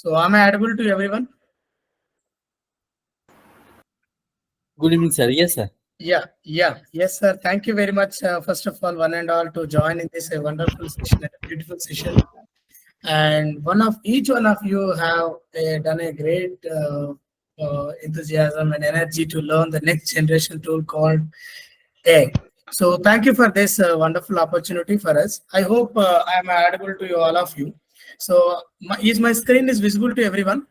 So am I audible to everyone? Good evening, sir. Yes, sir. Yes, sir. Thank you very much, first of all, one and all, to join in this wonderful session, a beautiful session. And each one of you have done a great enthusiasm and energy to learn the next generation tool called AI. So thank you for this wonderful opportunity for us. I hope I am audible to you, all of you. So my screen is visible to everyone?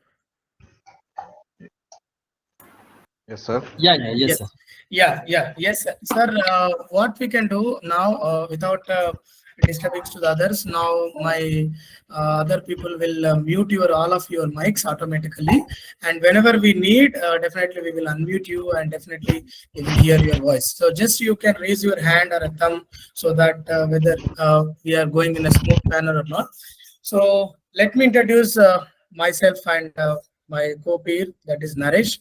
Yes, sir. Yes, Yes. sir. Yes, sir. Sir, what we can do now, without disturbing to the others, now my other people will mute all of your mics automatically, and whenever we need, definitely we will unmute you, and definitely we will hear your voice. So just you can raise your hand or a thumb, so that whether we are going in a smooth manner or not. So let me introduce myself and my co-peer, that is Naresh.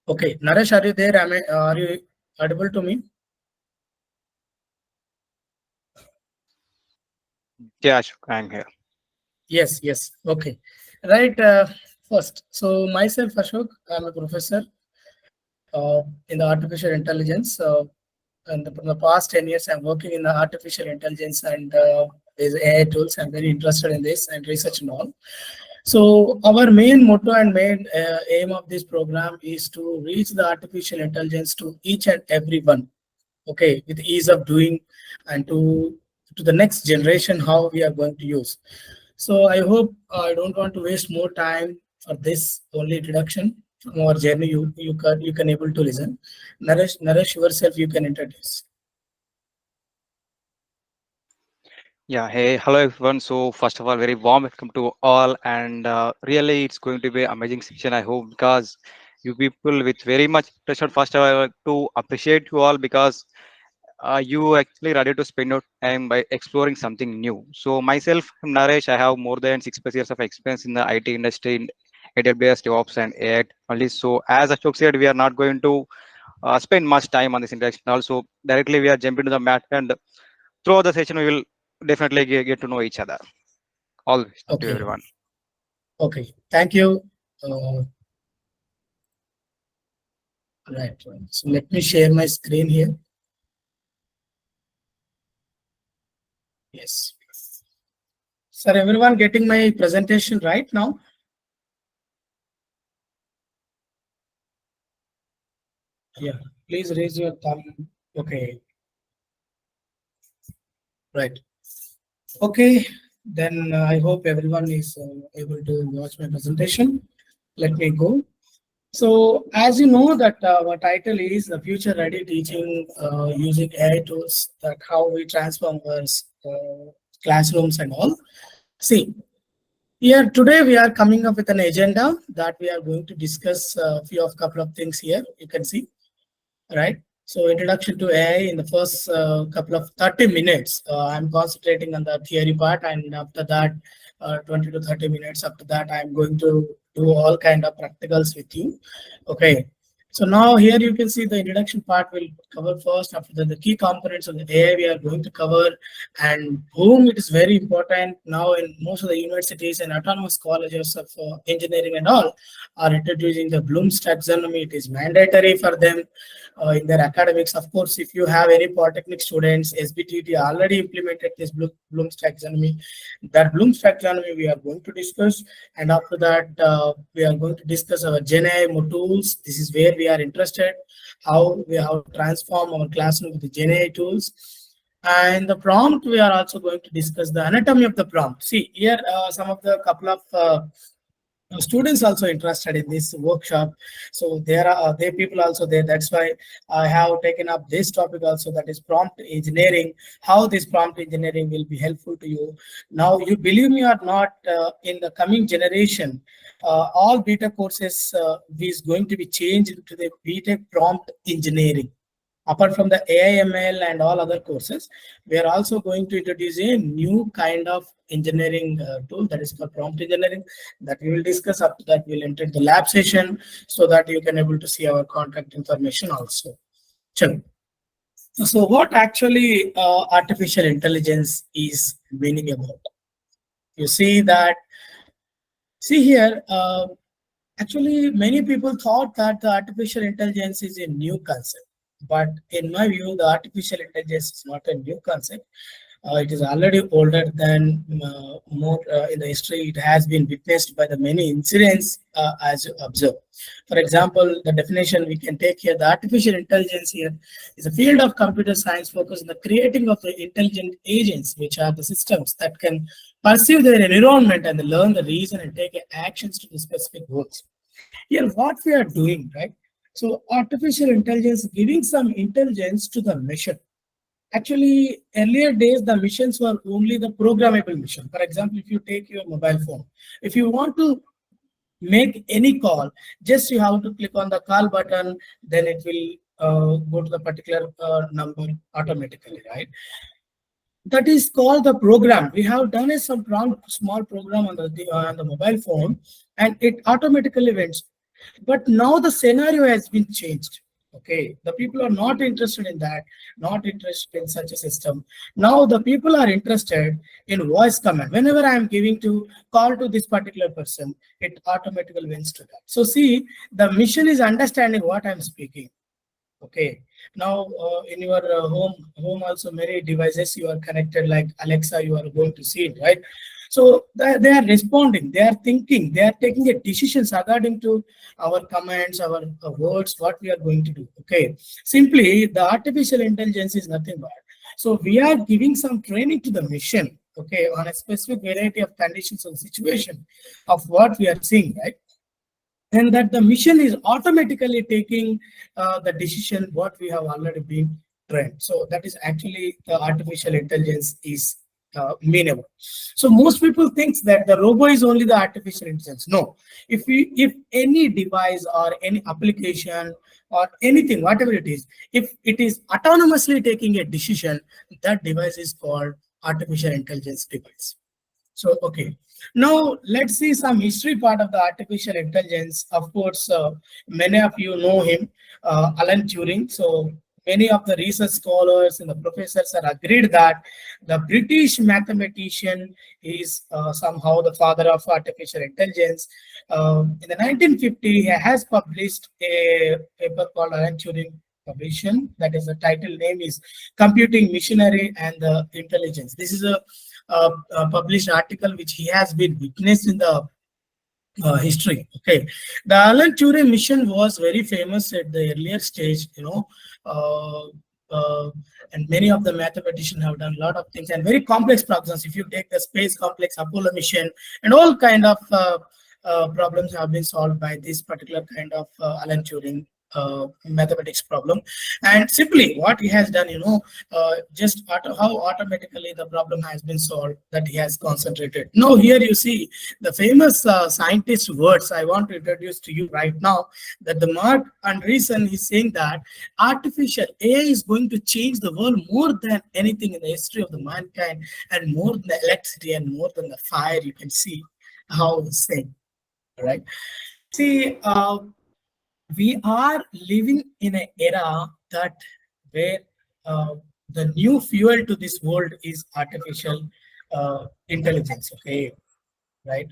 Okay, Naresh, are you there? Are you audible to me? Yeah, Ashok, I'm here. Yes. Okay. Right. First, so myself, Ashok, I'm a professor in the artificial intelligence. And from the past 10 years, I'm working in the artificial intelligence and these AI tools. I'm very interested in this and research and all. So our main motto and main aim of this program is to reach the artificial intelligence to each and every one. Okay, with ease of doing, and to the next generation how we are going to use. So I hope I don't want to waste more time for this only introduction from our journey. You can able to listen. Naresh, yourself you can introduce. Yeah, hey, hello everyone. So first of all, very warm welcome to all, and really it's going to be an amazing session. I hope because you people with very much pressure. First of all, I want to appreciate you all because you actually ready to spend your time by exploring something new. So myself, I'm Naresh. I have more than 6+ years of experience in the IT industry in AWS, DevOps, and AI only. So as Ashok said, we are not going to spend much time on this introduction. Also, directly we are jumping to the mat, and throughout the session, we will definitely get to know each other. All to Okay. everyone. Okay. Thank you. Right. So let me share my screen here. Yes. Sir, everyone getting my presentation right now? Yeah. Please raise your thumb. Okay. Right. Okay. Then I hope everyone is able to watch my presentation. Let me go. So as you know that our title is the future ready teaching using AI tools, that how we transform our classrooms and all. See, here today we are coming up with an agenda that we are going to discuss a couple of things here. You can see, right? So introduction to AI in the first couple of 30 minutes. I'm concentrating on the theory part, and after that, 20 to 30 minutes after that, I'm going to do all kind of practicals with you. Okay. So now here you can see the introduction part will cover first. After that, the key components of the AI we are going to cover, and whom it is very important now in most of the universities and autonomous colleges of engineering and all are introducing the Bloom's taxonomy. It is mandatory for them in their academics. Of course, if you have any polytechnic students, SBTT already implemented this Bloom's taxonomy. That Bloom's taxonomy we are going to discuss, and after that we are going to discuss our Gen AI tools. This is where we are interested, how we have to transform our classroom with the Gen AI tools. And the prompt, we are also going to discuss the anatomy of the prompt. See here, some of the couple of students also interested in this workshop, so there are there people also there. That's why I have taken up this topic also, that is prompt engineering, how this prompt engineering will be helpful to you. Now, you believe me or not, in the coming generation, all beta courses is going to be changed to the BTech prompt engineering. Apart from the AIML and all other courses, we are also going to introduce a new kind of engineering tool, that is called prompt engineering, that we will discuss. After that, we'll enter the lab session so that you can able to see our contact information also. Chalo. So what actually artificial intelligence is meaning about? You see that See here, actually, many people thought that the artificial intelligence is a new concept. But in my view, the artificial intelligence is not a new concept. It is already older than more in the history. It has been witnessed by the many incidents as you observe. For example, the definition we can take here, the artificial intelligence here is a field of computer science focused on the creating of the intelligent agents, which are the systems that can perceive their environment and learn the reason and take actions to the specific goals. Here, what we are doing, right? So artificial intelligence giving some intelligence to the machine. Actually, earlier days, the missions were only the programmable mission. For example, if you take your mobile phone, if you want to make any call, just you have to click on the call button, then it will go to the particular number automatically, right? That is called the program. We have done a small program on the mobile phone, and it automatically went. But now the scenario has been changed. Okay, the people are not interested in that, not interested in such a system. Now the people are interested in voice command. Whenever I am giving to call to this particular person, it automatically wins to that. So see, the mission is understanding what I'm speaking. Okay. Now in your home also many devices you are connected like Alexa, you are going to see it, right? So they are responding, they are thinking, they are taking a decisions according to our commands, our words, what we are going to do. Okay. Simply the artificial intelligence is nothing but. So we are giving some training to the machine, okay, on a specific variety of conditions and situation of what we are seeing, right? And that the mission is automatically taking the decision what we have already been trained. So that is actually the artificial intelligence is meanable. So most people think that the robot is only the artificial intelligence. No, if any device or any application or anything, whatever it is, if it is autonomously taking a decision, that device is called artificial intelligence device. So, okay. Now, let's see some history part of the artificial intelligence. Of course, many of you know him, Alan Turing. So, many of the research scholars and the professors are agreed that the British mathematician is somehow the father of artificial intelligence. In the 1950, he has published a paper called Alan Turing Publication. That is the title name is Computing Machinery and the Intelligence. This is a published article which he has been witnessed in the history. Okay, the Alan Turing mission was very famous at the earlier stage, uh, and many of the mathematicians have done a lot of things and very complex problems. If you take the space complex Apollo mission and all kind of problems have been solved by this particular kind of Alan Turing mathematics problem. And simply what he has done, just how automatically the problem has been solved, that he has concentrated. Now here you see the famous scientist words I want to introduce to you right now, that the Mark Andreessen is saying that artificial AI is going to change the world more than anything in the history of the mankind, and more than the electricity and more than the fire. You can see how he's saying, right? See, we are living in an era that where the new fuel to this world is artificial intelligence. Okay, right?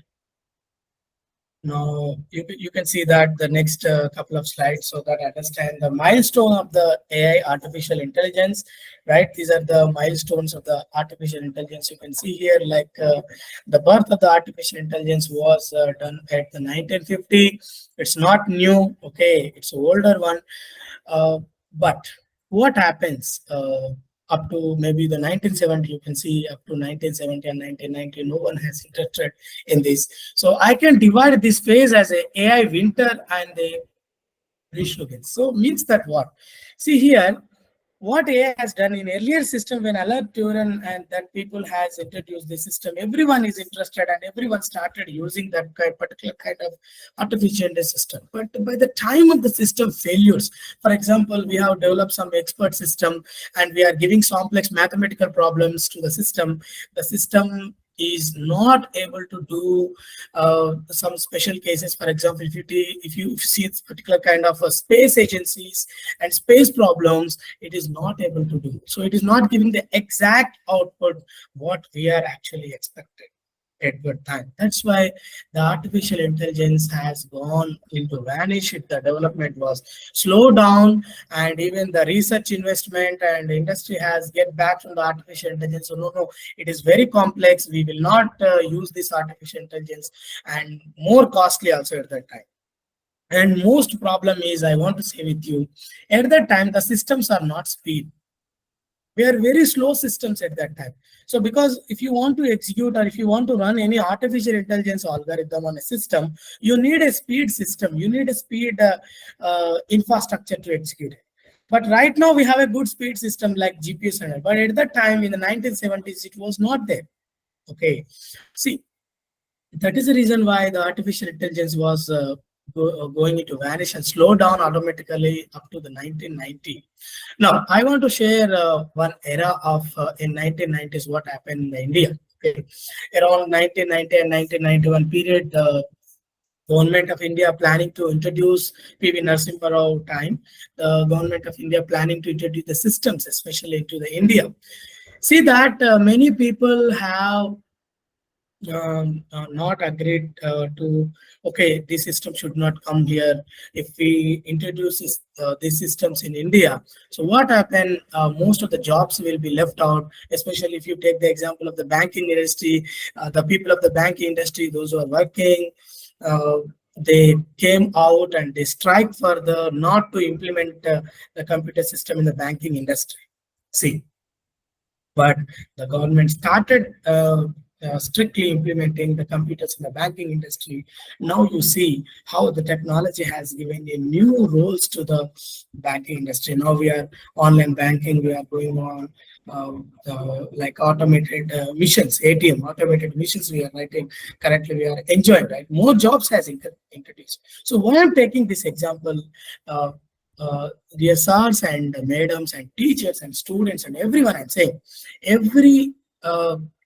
Now you can see that the next couple of slides so that I understand the milestone of the AI artificial intelligence, right? These are the milestones of the artificial intelligence. You can see here like the birth of the artificial intelligence was done at the 1950. It's not new, okay, it's an older one. But what happens up to maybe the 1970, you can see up to 1970 and 1990, no one has interested in this. So I can divide this phase as a AI winter and a resurgence. So means that what? See here, what AI has done in earlier system when Alan Turing and that people has introduced the system, everyone is interested and everyone started using that particular kind of artificial intelligence system. But by the time of the system failures, for example, we have developed some expert system and we are giving complex mathematical problems to the system is not able to do some special cases. For example, if you see this particular kind of space agencies and space problems, it is not able to do. So it is not giving the exact output what we are actually expected. at good time. That's why the artificial intelligence has gone into vanish if the development was slowed down, and even the research investment and industry has get back from the artificial intelligence. So no, it is very complex. We will not use this artificial intelligence, and more costly also at that time. And most problem is, I want to say with you, at that time the systems are not speed. We are very slow systems at that time. So because if you want to execute or if you want to run any artificial intelligence algorithm on a system, you need a speed system, you need a speed infrastructure to execute it. But right now we have a good speed system like GPS and all. But at that time in the 1970s, it was not there. Okay, see, that is the reason why the artificial intelligence was going into vanish and slow down automatically up to the 1990. Now, I want to share one era of in 1990s what happened in India. Okay. Around 1990 and 1991 period, the government of India planning to introduce PV Narasimha Rao time. The government of India planning to introduce the systems, especially into the India. See that many people have not agreed to, okay, this system should not come here if we introduce these systems in India. So what happened, most of the jobs will be left out, especially if you take the example of the banking industry. The people of the banking industry, those who are working, uh, they came out and they strike for the not to implement the computer system in the banking industry. See, but the government started strictly implementing the computers in the banking industry. Now you see how the technology has given a new roles to the banking industry. Now we are online banking, we are going on like automated missions, ATM, automated missions we are writing. Currently we are enjoying, right? More jobs has introduced. So why I'm taking this example, uh, dear sirs and madams and teachers and students and everyone, I'm saying every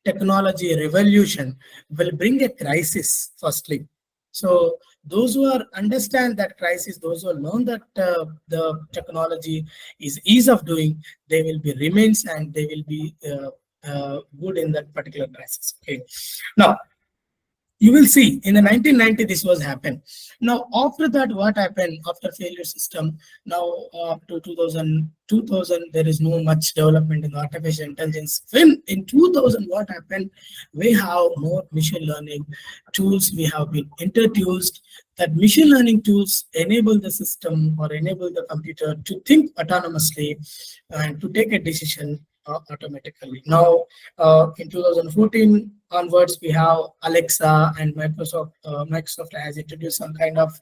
technology revolution will bring a crisis firstly. So those who are understand that crisis, those who learn that the technology is ease of doing, they will be remains and they will be good in that particular crisis. Okay. Now you will see in the 1990 this was happened. Now after that, what happened after failure system, now up to 2000 there is no much development in artificial intelligence. When in 2000 what happened, we have more machine learning tools we have been introduced. That machine learning tools enable the system or enable the computer to think autonomously and to take a decision automatically. Now in 2014 onwards, we have Alexa and Microsoft. Microsoft has introduced some kind of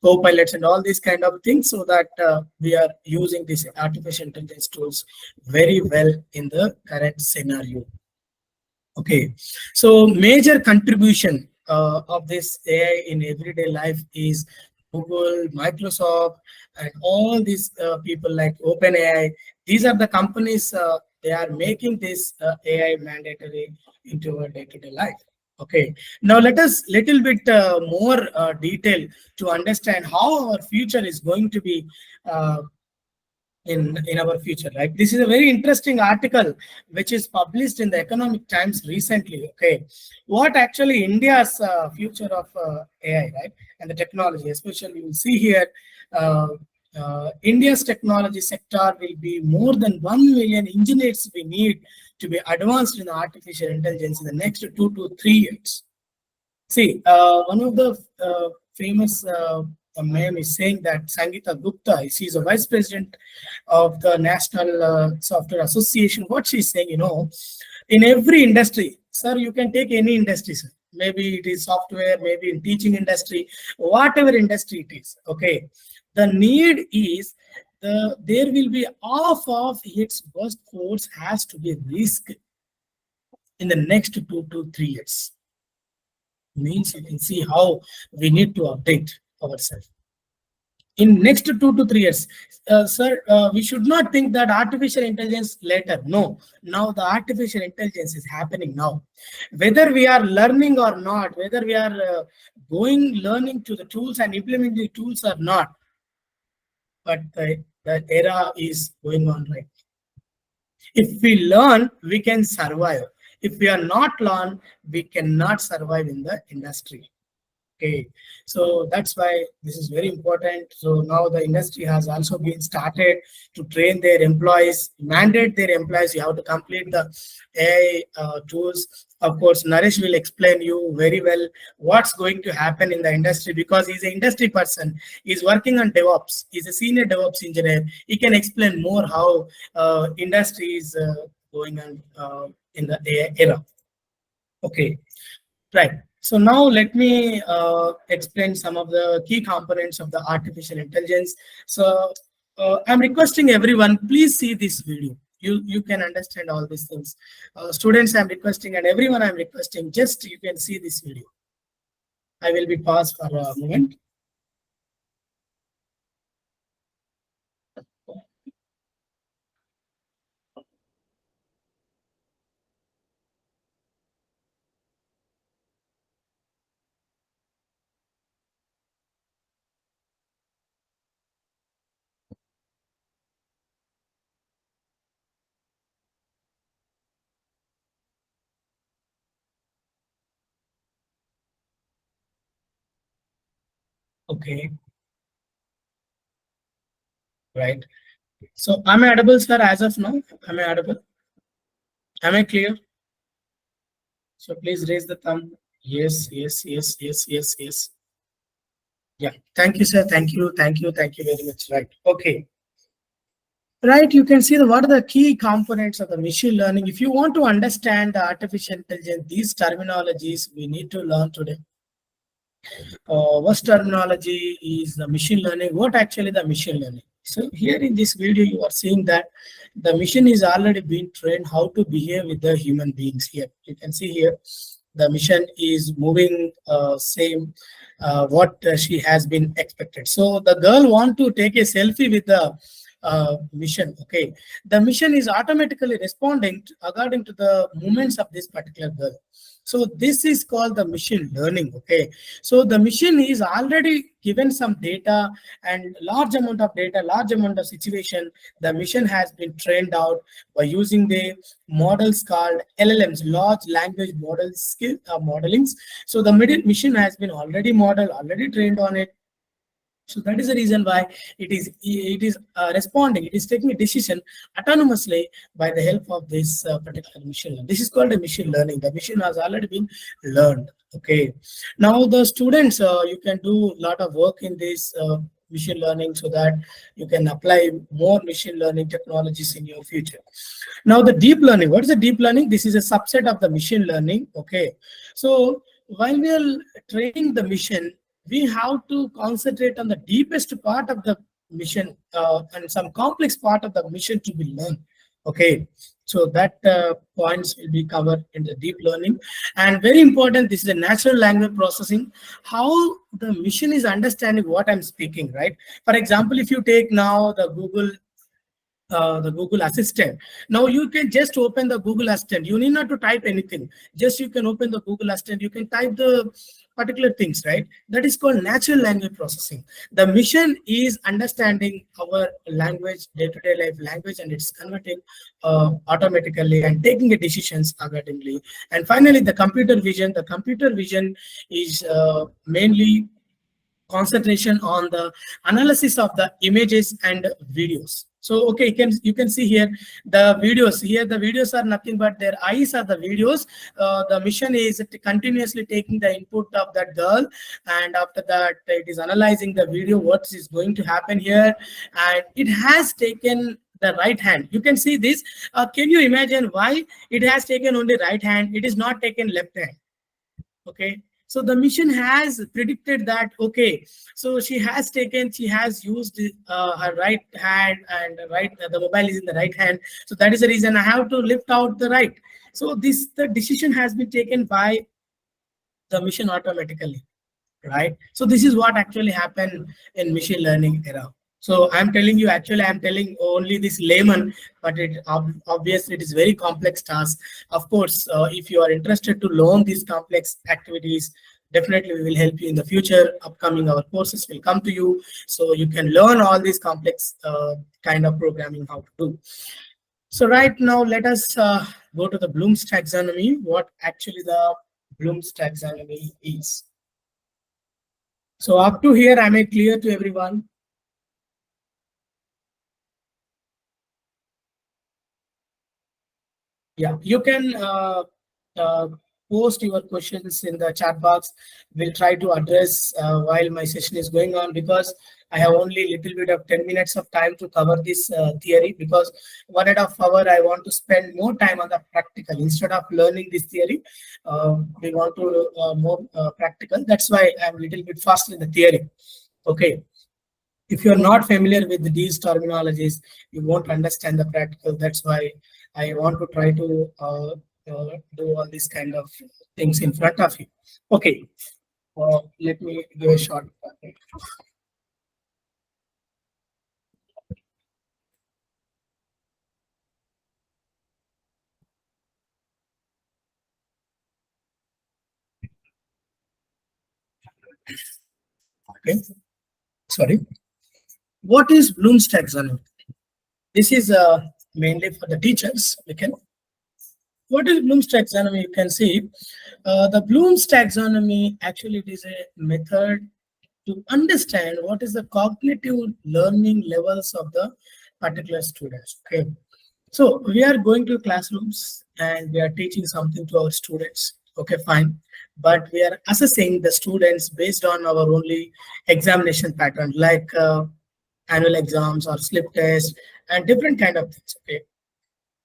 co-pilots and all these kind of things, so that we are using these artificial intelligence tools very well in the current scenario. Okay, so major contribution of this AI in everyday life is Google, Microsoft, and all these people like OpenAI. These are the companies, they are making this AI mandatory into our day-to-day life. Okay, now let us little bit more detail to understand how our future is going to be in our future. Like this is a very interesting article which is published in the Economic Times recently. Okay, what actually India's future of AI, right, and the technology, especially you will see here. India's technology sector will be more than 1 million engineers we need to be advanced in artificial intelligence in the next 2 to 3 years. See, one of the famous ma'am is saying that Sangeeta Gupta, she's a vice president of the National Software Association. What she's saying, in every industry, sir, you can take any industry, sir. Maybe it is software, maybe in teaching industry, whatever industry it is. Okay, the need is there will be half of its workforce has to be risked in the next 2 to 3 years. Means you can see how we need to update ourselves in next 2 to 3 years. Sir, we should not think that artificial intelligence later. No, now the artificial intelligence is happening now. Whether we are learning or not, whether we are learning to the tools and implementing the tools or not, but the era is going on right. If we learn, we can survive. If we are not learn, we cannot survive in the industry. Okay, so that's why this is very important. So now the industry has also been started to train their employees, mandate their employees, you have to complete the AI tools. Of course, Naresh will explain you very well what's going to happen in the industry, because he's an industry person. He's working on DevOps. He's a senior DevOps engineer. He can explain more how industry is going on in the AI era. Okay. Right. So now let me explain some of the key components of the artificial intelligence. So I'm requesting everyone, please see this video. You can understand all these things. Students, I'm requesting, and everyone I'm requesting, just you can see this video. I will be paused for a moment. Okay. Right. So am I audible, sir, as of now? Am I audible? Am I clear? So please raise the thumb. Yes, yes, yes, yes, yes, yes. Yeah. Thank you, sir. Thank you. Thank you. Thank you very much. Right. Okay. Right. You can see what are the key components of the machine learning. If you want to understand the artificial intelligence, these terminologies we need to learn today. First terminology is the machine learning. What actually the machine learning? So here in this video, you are seeing that the machine is already being trained how to behave with the human beings. Here you can see here the mission is moving same what she has been expected. So the girl want to take a selfie with the mission. Okay, the mission is automatically responding according to the movements of this particular girl. So this is called the machine learning. Okay, so the machine is already given some data and large amount of data, large amount of situation. The machine has been trained out by using the models called LLMs, large language model skill modelings. So the machine has been already modeled, already trained on it. So that is the reason why it is responding. It is taking a decision autonomously by the help of this particular machine learning. This is called a machine learning. The machine has already been learned. Okay. Now the students, you can do a lot of work in this machine learning so that you can apply more machine learning technologies in your future. Now the deep learning. What is the deep learning? This is a subset of the machine learning. Okay. So while we are training the machine, we have to concentrate on the deepest part of the mission and some complex part of the mission to be learned. Okay, so that points will be covered in the deep learning. And very important, this is a natural language processing, how the machine is understanding what I'm speaking, right? For example, if you take now the Google Assistant. Now you can just open the Google Assistant. You need not to type anything. Just you can open the Google Assistant. You can type the particular things, right? That is called natural language processing. The mission is understanding our language, day-to-day life language, and it's converting automatically and taking the decisions accordingly. And finally, the computer vision. The computer vision is mainly concentration on the analysis of the images and videos. So okay, you can see here the videos. Here the videos are nothing but their eyes are the videos. The mission is continuously taking the input of that girl, and after that it is analyzing the video, what is going to happen here, and it has taken the right hand. You can see this. Can you imagine why it has taken only right hand? It is not taken left hand. Okay, so the mission has predicted that, okay, so she has used her right hand, and the mobile is in the right hand, so that is the reason I have to lift out the right. So the decision has been taken by the mission automatically, right? So this is what actually happened in machine learning era. So I'm telling you, actually, I'm telling only this layman, but obviously it is very complex task. Of course, if you are interested to learn these complex activities, definitely we will help you in the future. Upcoming our courses will come to you, so you can learn all these complex kind of programming how to do. So right now, let us go to the Bloom's taxonomy, what actually the Bloom's taxonomy is. So up to here, am I clear to everyone? Yeah, you can uh, post your questions in the chat box. We'll try to address while my session is going on, because I have only little bit of 10 minutes of time to cover this theory, because 1.5 hours I want to spend more time on the practical instead of learning this theory. We want to more practical. That's why I'm a little bit fast in the theory. Okay. If you're not familiar with these terminologies, you won't understand the practical. That's why I want to try to do all these kind of things in front of you. Okay, let me give a short. Okay, sorry. What is Bloom's taxonomy? This is mainly for the teachers. Okay. What is Bloom's taxonomy? You can see the Bloom's taxonomy actually it is a method to understand what is the cognitive learning levels of the particular students. Okay, so we are going to classrooms and we are teaching something to our students. Okay, fine, but we are assessing the students based on our only examination pattern, like annual exams or slip test and different kind of things. Okay,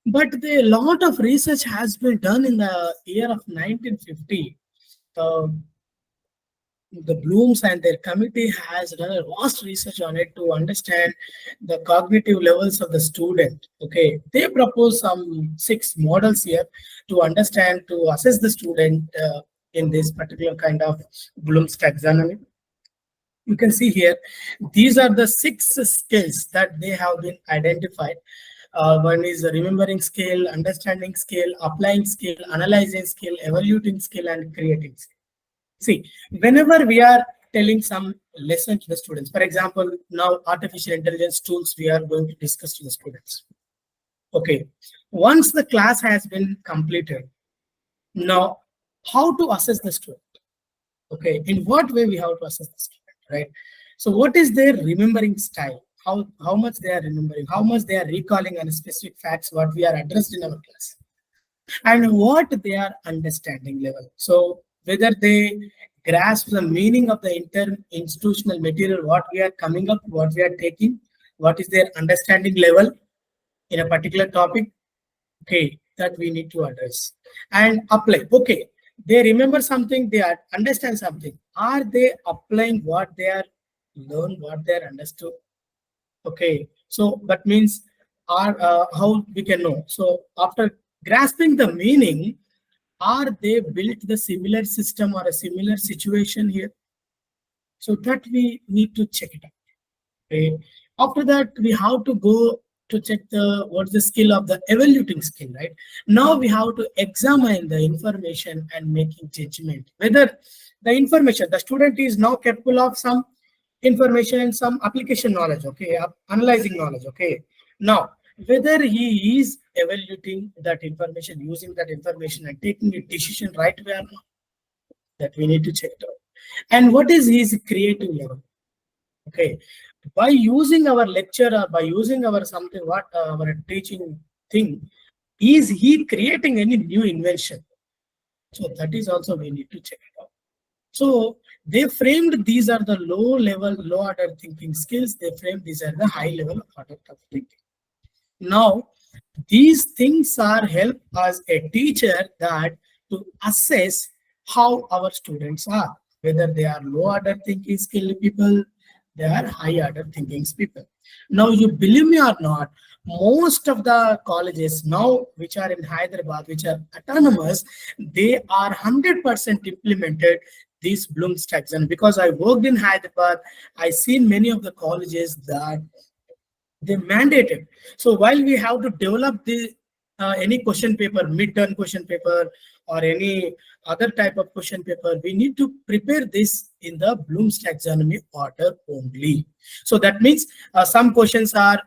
but a lot of research has been done in the year of 1950. The Blooms and their committee has done a vast research on it to understand the cognitive levels of the student. Okay, they propose some 6 models here to understand, to assess the student in this particular kind of Bloom's taxonomy. You can see here, these are the 6 skills that they have been identified. One is the remembering skill, understanding skill, applying skill, analyzing skill, evaluating skill, and creating skill. See, whenever we are telling some lesson to the students, for example, now artificial intelligence tools we are going to discuss to the students. Okay, once the class has been completed, now how to assess the student? Okay, in what way we have to assess the student, right? So what is their remembering style? How much they are remembering, how much they are recalling on specific facts what we are addressed in our class, and what they are understanding level. So whether they grasp the meaning of the institutional material, what we are coming up, what we are taking, what is their understanding level in a particular topic. Okay, that we need to address and apply. Okay, they remember something, they understand something. Are they applying what they are learned, what they are understood? Okay, so that means are how we can know. So after grasping the meaning, are they built the similar system or a similar situation here? So that we need to check it out. Okay. After that, we have to go to check what's the skill of the evaluating skill, right? Now we have to examine the information and making judgment whether the information the student is now capable of some information and some application knowledge. Okay, analyzing knowledge. Okay, now whether he is evaluating that information, using that information and taking a decision right way or not, that we need to check it out. And what is his creative level? Okay, by using our lecture or by using our something, what our teaching thing, is he creating any new invention? So that is also we need to check it out. So they framed these are the low level, low order thinking skills. They framed these are the high level order of thinking. Now, these things are help as a teacher that to assess how our students are, whether they are low order thinking skill people, they are high order thinking people. Now, you believe me or not, most of the colleges now which are in Hyderabad, which are autonomous, they are 100% implemented this Bloom's taxonomy. Because I worked in Hyderabad, I seen many of the colleges that they mandated. So while we have to develop the any question paper, midterm question paper, or any other type of question paper, we need to prepare this in the Bloom's taxonomy order only. So that means some questions are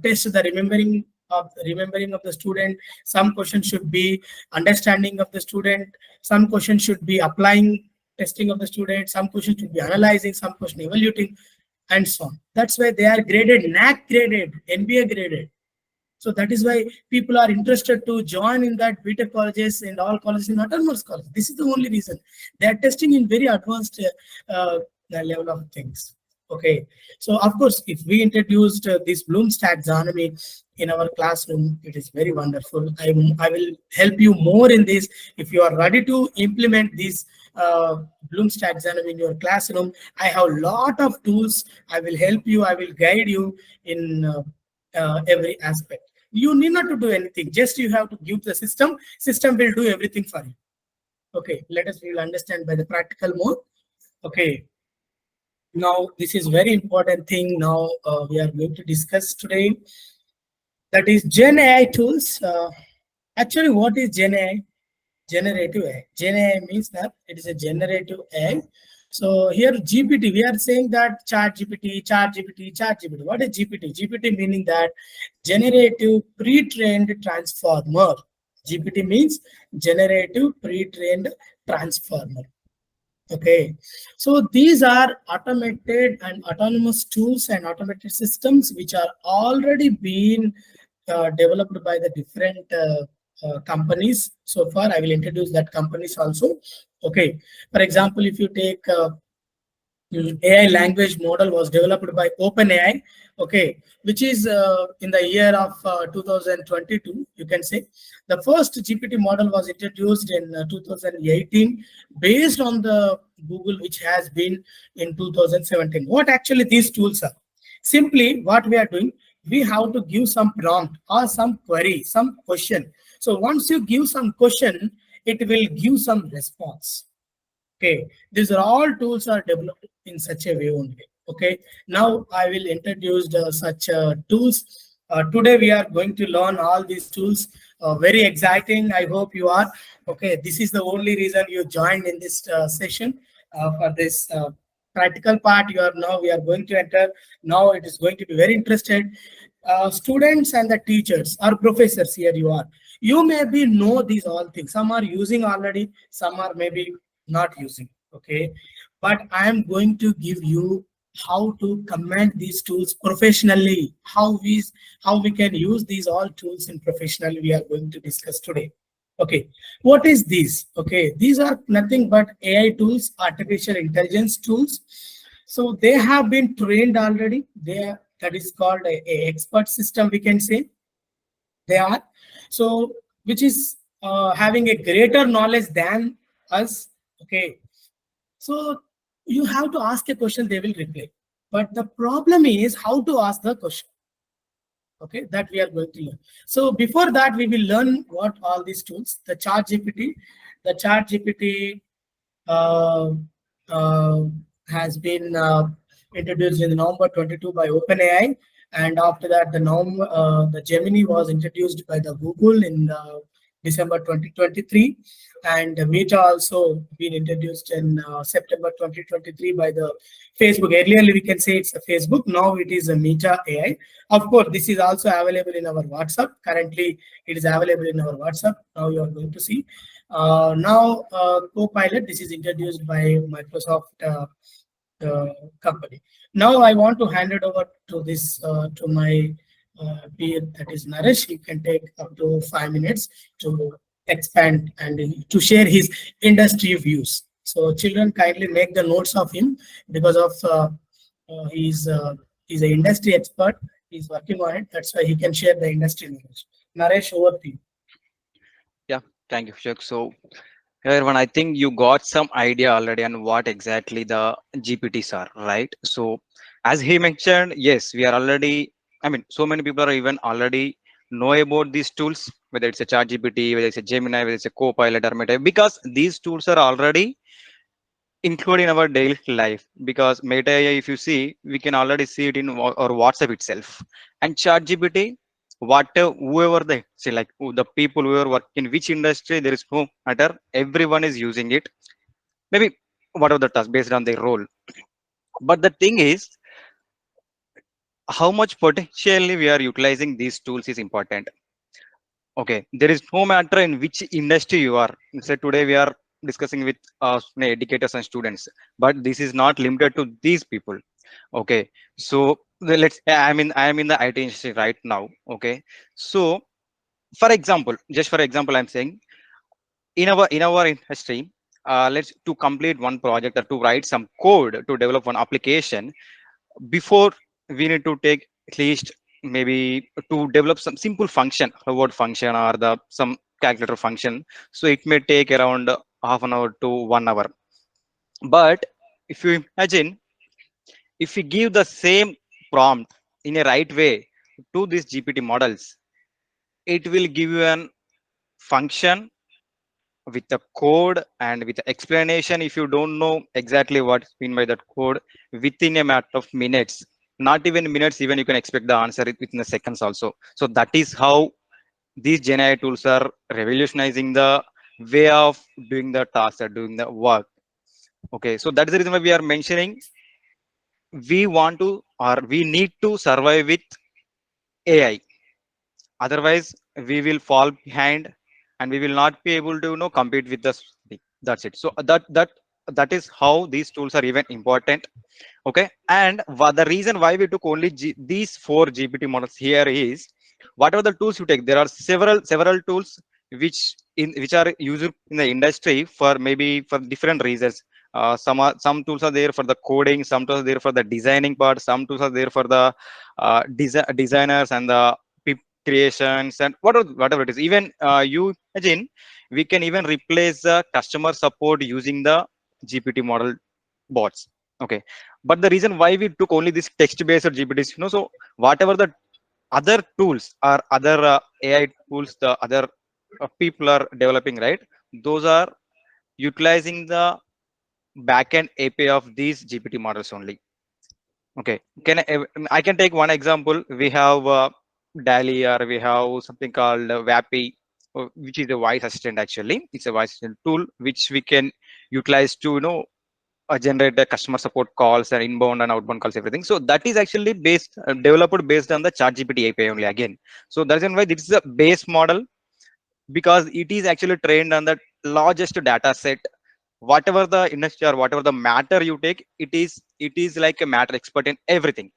test the remembering of remembering of the student, some questions should be understanding of the student, some questions should be applying testing of the student, some questions should be analyzing, some question evaluating, and so on. That's why they are graded, NAC graded, NBA graded. So that is why people are interested to join in that BTech colleges and all colleges in autonomous college. This is the only reason. They are testing in very advanced level of things. Okay. So of course, if we introduced this Bloom's taxonomy in our classroom, it is very wonderful. I will help you more in this. If you are ready to implement this Bloom's taxonomy in your classroom, I have a lot of tools. I will help you. I will guide you in every aspect. You need not to do anything. Just you have to give the system. System will do everything for you. Okay. Let us will understand by the practical mode. Okay. Now this is very important thing. Now we are going to discuss today. That is Gen AI tools. Actually, what is Gen AI? Generative AI. Gen AI means that it is a generative AI. So here GPT, we are saying that chat GPT, chat GPT, chat GPT. What is GPT? GPT meaning that generative pre-trained transformer. GPT means generative pre-trained transformer. Okay, so these are automated and autonomous tools and automated systems which are already been developed by the different companies. So far, I will introduce that companies also. Okay, for example, if you take AI language model was developed by OpenAI, okay, which is in the year of 2022, you can say. The first GPT model was introduced in 2018 based on the Google, which has been in 2017. What actually these tools are? Simply what we are doing, we have to give some prompt or some query, some question. So once you give some question, it will give some response. Okay, these are all tools are developed in such a way only. Okay, now I will introduce such tools. Today we are going to learn all these tools. Very exciting. I hope you are. Okay, this is the only reason you joined in this session for this practical part. You are now we are going to enter. Now it is going to be very interested. Students and the teachers or professors here you are. You maybe know these all things. Some are using already. Some are maybe not using. Okay, but I am going to give you how to command these tools professionally, how we can use these all tools in professionally. We are going to discuss today. Okay, what is this? Okay, these are nothing but AI tools, artificial intelligence tools. So they have been trained already. That is called a expert system, we can say. They are so which is having a greater knowledge than us. Okay, so you have to ask a question, they will reply. But the problem is how to ask the question. Okay, that we are going to learn. So before that, we will learn what all these tools. The Chat GPT uh, uh, has been introduced in November 22 by OpenAI, and after that, the Gemini was introduced by the Google in December 2023, and Meta also been introduced in September 2023 by the Facebook. Earlier, we can say it's a Facebook. Now it is a Meta AI. Of course, this is also available in our WhatsApp. Currently, it is available in our WhatsApp. Now you are going to see. Now, Copilot, this is introduced by Microsoft company. Now, I want to hand it over to this to my peer, that is Naresh. He can take up to 5 minutes to expand and to share his industry views. So, children, kindly make the notes of him because of he's an industry expert. He's working on it. That's why he can share the industry knowledge. Naresh, over to you. Yeah, thank you, Shuk. So, hey everyone, I think you got some idea already on what exactly the GPTs are, right? So, as he mentioned, yes, we are already, I mean, so many people are even already know about these tools, whether it's a chat GPT, whether it's a Gemini, whether it's a Copilot or Meta, because these tools are already included in our daily life. Because Meta AI, if you see, we can already see it in our WhatsApp itself. And chat GPT, whoever they say, like the people who are working in which industry, there is no matter, everyone is using it, maybe whatever the task based on their role. But the thing is, how much potentially we are utilizing these tools is important. Okay, there is no matter in which industry you are. Say today we are discussing with educators and students, but this is not limited to these people. Okay, so let's. I am in the IT industry right now. Okay, so for example, just for example, I'm saying in our industry, let's to complete one project or to write some code to develop one application. Before we need to take at least maybe to develop some simple function, a word function or the some calculator function, so it may take around half an hour to 1 hour. But if you imagine, if we give the same prompt in a right way to these GPT models, it will give you an function with the code and with the explanation. If you don't know exactly what's mean by that code, within a matter of minutes, not even minutes, even you can expect the answer within the seconds also. So that is how these gen AI tools are revolutionizing the way of doing the task or doing the work. Okay, so that is the reason why we are mentioning we want to or we need to survive with AI. Otherwise we will fall behind and we will not be able to compete with the that's it. So that is how these tools are even important. Okay, and the reason why we took only these four GPT models here is, whatever the tools you take, there are several tools which are used in the industry for maybe for different reasons. Some tools are there for the coding, some tools are there for the designing part, some tools are there for the designers and the creations and whatever it is. Even you imagine, we can even replace the customer support using the GPT model bots. Okay, but the reason why we took only this text-based GPTs, so whatever the other tools or other AI tools the other people are developing, right? Those are utilizing the backend API of these GPT models only. Okay, I can take one example. We have DALI, or we have something called WAPI, which is a voice assistant. Actually, it's a voice assistant tool which we can utilize to generate the customer support calls and inbound and outbound calls, everything. So that is actually developed based on the ChatGPT API only again. So that's why this is a base model, because it is actually trained on the largest data set. Whatever the industry or whatever the matter you take, it is like a matter expert in everything.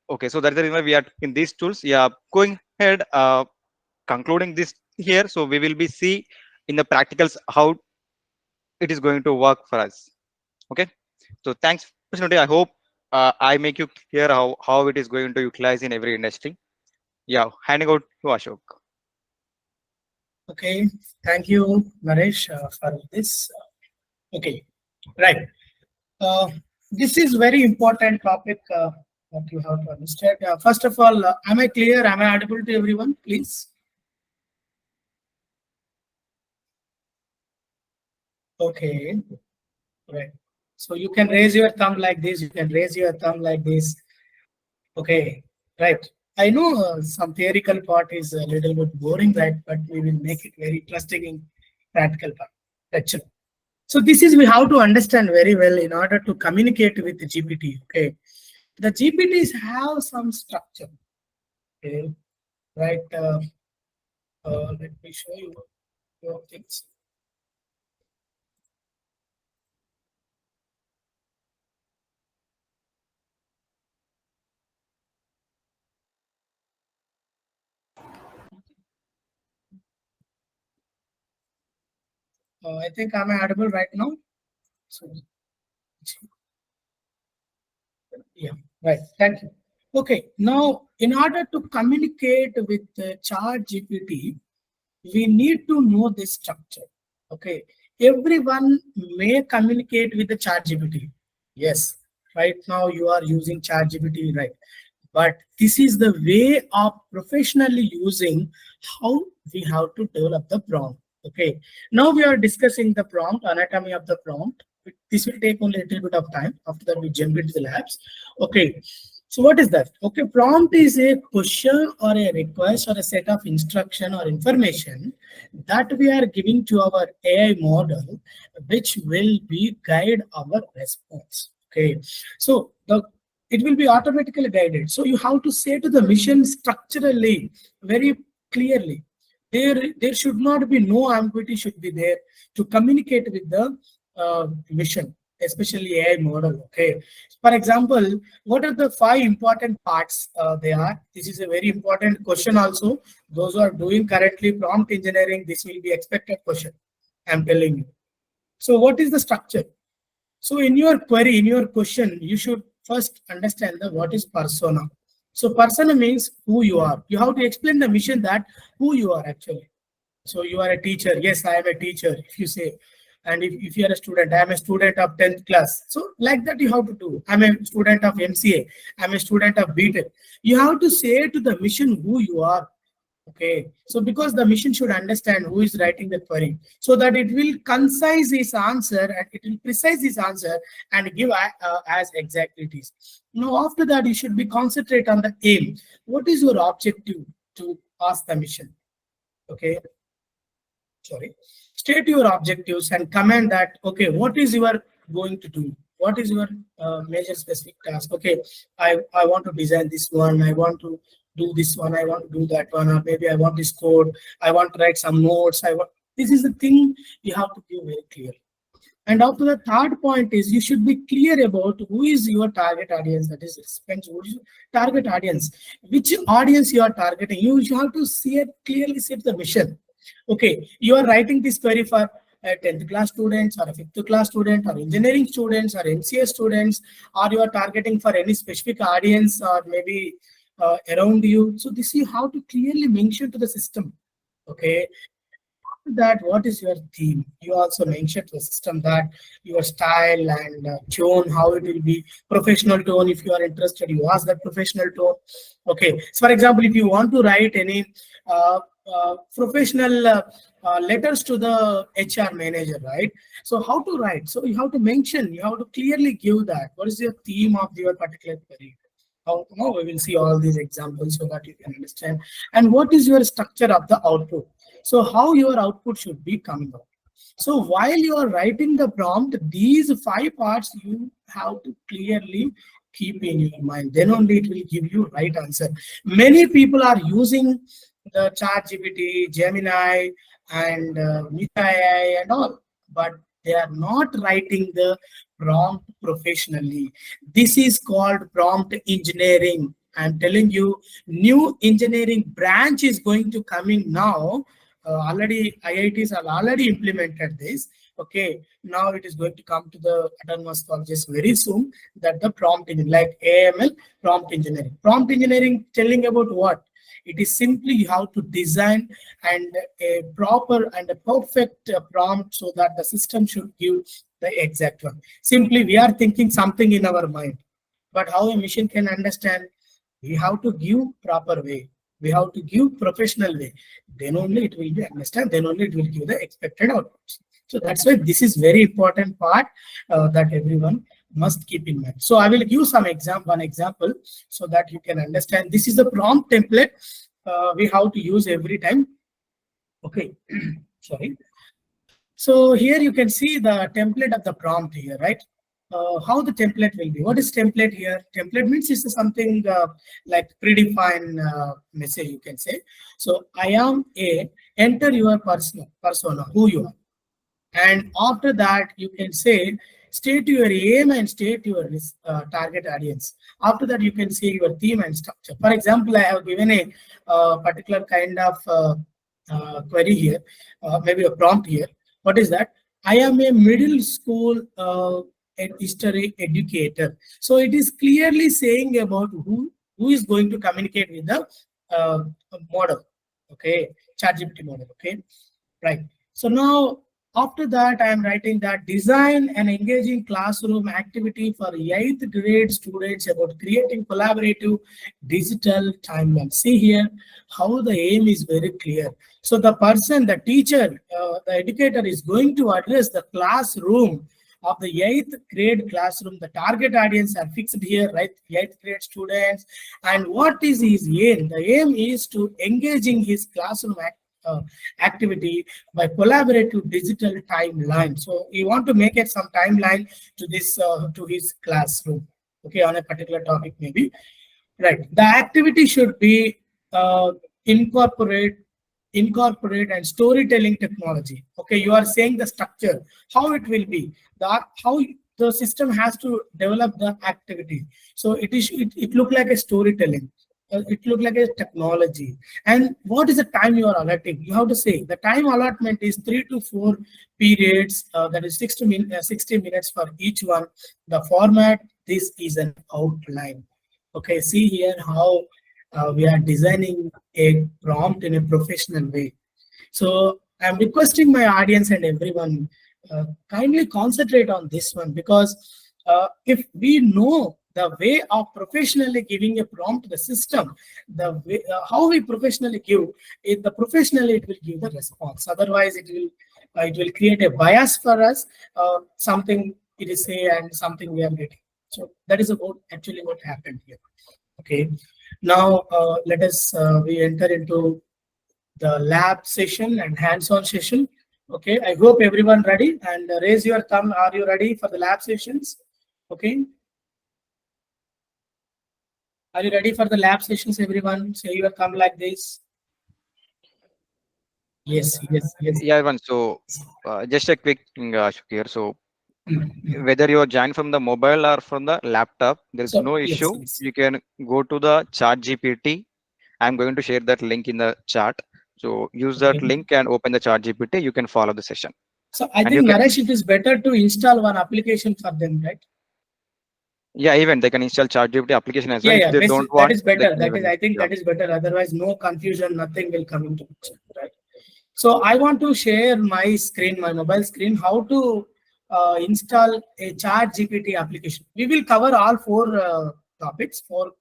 Okay, so that's the reason why we are in these tools. Yeah, going ahead, concluding this here. So we will be see in the practicals how it is going to work for us. Okay, so thanks for the opportunity. I hope I make you clear how it is going to utilize in every industry. Yeah, handing out to Ashok. Okay, thank you, Naresh, for this. Okay, right. Uh, this is very important topic that you have to understand. First of all, am I clear? Am I audible to everyone? Please. Okay, right. So you can raise your thumb like this. You can raise your thumb like this. Okay, right. I know some theoretical part is a little bit boring, right? But we will make it very interesting in practical part. Lecture. So this is we have to understand very well in order to communicate with the GPT. Okay, the GPTs have some structure. Okay, right. Let me show you your things. I think I'm audible right now. So, yeah, right. Thank you. Okay, now in order to communicate with Chat GPT, we need to know this structure. Okay, everyone may communicate with the Chat GPT. Yes, right now you are using Chat GPT, right? But this is the way of professionally using how we have to develop the prompt. Okay, now we are discussing the prompt, anatomy of the prompt. This will take only a little bit of time. After that, we jump into the labs. Okay, so what is that? Okay, prompt is a question or a request or a set of instruction or information that we are giving to our AI model, which will be guide our response. Okay, so the it will be automatically guided. So you have to say to the mission structurally, very clearly. There should not be no ambiguity should be there to communicate with the mission, especially AI model. Okay. For example, what are the 5 important parts they are? This is a very important question also. Those who are doing currently prompt engineering, this will be expected question. I'm telling you. So what is the structure? So in your query, in your question, you should first understand the what is persona. So persona means who you are. You have to explain the mission that who you are actually. So you are a teacher. Yes, I am a teacher. If you say, and if you are a student, I am a student of 10th class. So like that you have to do. I'm a student of MCA. I'm a student of BTech. You have to say to the mission who you are. Okay, so because the mission should understand who is writing the query, so that it will concise his answer and it will precise his answer and give as exactly it is. Now, after that, you should be concentrate on the aim. What is your objective to ask the mission? Okay, sorry. State your objectives and comment that. Okay, what is your going to do? What is your major specific task? Okay, I want to design this one. I want to do this one. I want to do that one. Or maybe I want this code. I want to write some notes. I want. This is the thing you have to give very clear. And after the third point is you should be clear about who is your target audience. That is spends who is your target audience. Which audience you are targeting. You have to see it clearly set the mission. Okay, you are writing this query for 10th class students or a 5th class student or engineering students or MCA students, or you are targeting for any specific audience or maybe around you. So this you have to clearly mention to the system. Okay, that what is your theme? You also mentioned to the system that your style and tone, how it will be professional tone. If you are interested, you ask that professional tone. Okay, so for example, if you want to write any professional letters to the HR manager, right? So how to write? So you have to mention, you have to clearly give that. What is your theme of your particular query? How, now we will see all these examples so that you can understand. And what is your structure of the output? So how your output should be coming out. So while you are writing the prompt, these 5 parts you have to clearly keep in your mind. Then only it will give you right answer. Many people are using the ChatGPT, Gemini, and AI and all, but they are not writing the prompt professionally. This is called prompt engineering. I'm telling you, new engineering branch is going to coming now. Already IITs have already implemented this. Okay, now it is going to come to the autonomous colleges very soon. That the prompt engineering, like AML, prompt engineering. Prompt engineering telling about what? It is simply you have to design and a proper and a perfect prompt so that the system should give the exact one. Simply we are thinking something in our mind, but how a machine can understand? We have to give proper way. We have to give professional way. Then only it will be understand. Then only it will give the expected outputs. So that's why this is very important part that everyone must keep in mind. So I will give some one example so that you can understand. This is the prompt template we have to use every time. Okay, sorry. So here you can see the template of the prompt here, right? How the template will be. What is template here? Template means it's something like predefined message, you can say. So I am a, enter your persona, who you are. And after that, you can say, state your aim and state your target audience. After that, you can say your theme and structure. For example, I have given a particular kind of query here, maybe a prompt here. What is that? I am a middle school history educator. So it is clearly saying about who is going to communicate with the model. Okay, ChatGPT model. Okay, right. So now after that, I am writing that design an engaging classroom activity for 8th grade students about creating collaborative digital timeline. See here how the aim is very clear. So the person, the teacher, the educator is going to address the classroom of the 8th grade classroom. The target audience are fixed here, right? 8th grade students. And what is his aim? The aim is to engaging his classroom activity by collaborative digital timeline. So you want to make it some timeline to this to his classroom. okay, on a particular topic maybe, right? The activity should be incorporate and storytelling technology. Okay, you are saying the structure, how it will be, how the system has to develop the activity. So it look like a storytelling, it look like a technology. And what is the time you are allotting? You have to say the time allotment is 3 to 4 periods, that is 60 minutes for each one. The format, this is an outline. Okay, see here how we are designing a prompt in a professional way. So I'm requesting my audience and everyone, kindly concentrate on this one, because if we know the way of professionally giving a prompt to the system, the way how we professionally give it, the professionally it will give the response. Otherwise, it will create a bias for us. Something it is say and something we are getting. So that is about actually what happened here. Okay, now let us we enter into the lab session and hands-on session. Okay, I hope everyone ready, and raise your thumb. Are you ready for the lab sessions? Okay, are you ready for the lab sessions, everyone? Say your thumb like this. Yes, yes, yes. Yeah, Ivan. So just a quick thing, Ashok here. So Mm. whether you're joined from the mobile or from the laptop, there is So no yes, issue. yes. You can go to the chat GPT. I'm going to share that link in the chat. So use that Okay. link and open the chat GPT. You can follow the session. So I And you think can, Naresh, it is better to install one application for them, right? yeah, even they can install chat GPT application as well. Yeah, If yeah. they don't That want, is they better. can That is, even, I think yeah. that is better. Otherwise, no confusion, nothing will come into picture, right? So I want to share my screen, my mobile screen, how to install a Chat GPT application. We will cover all four topics, four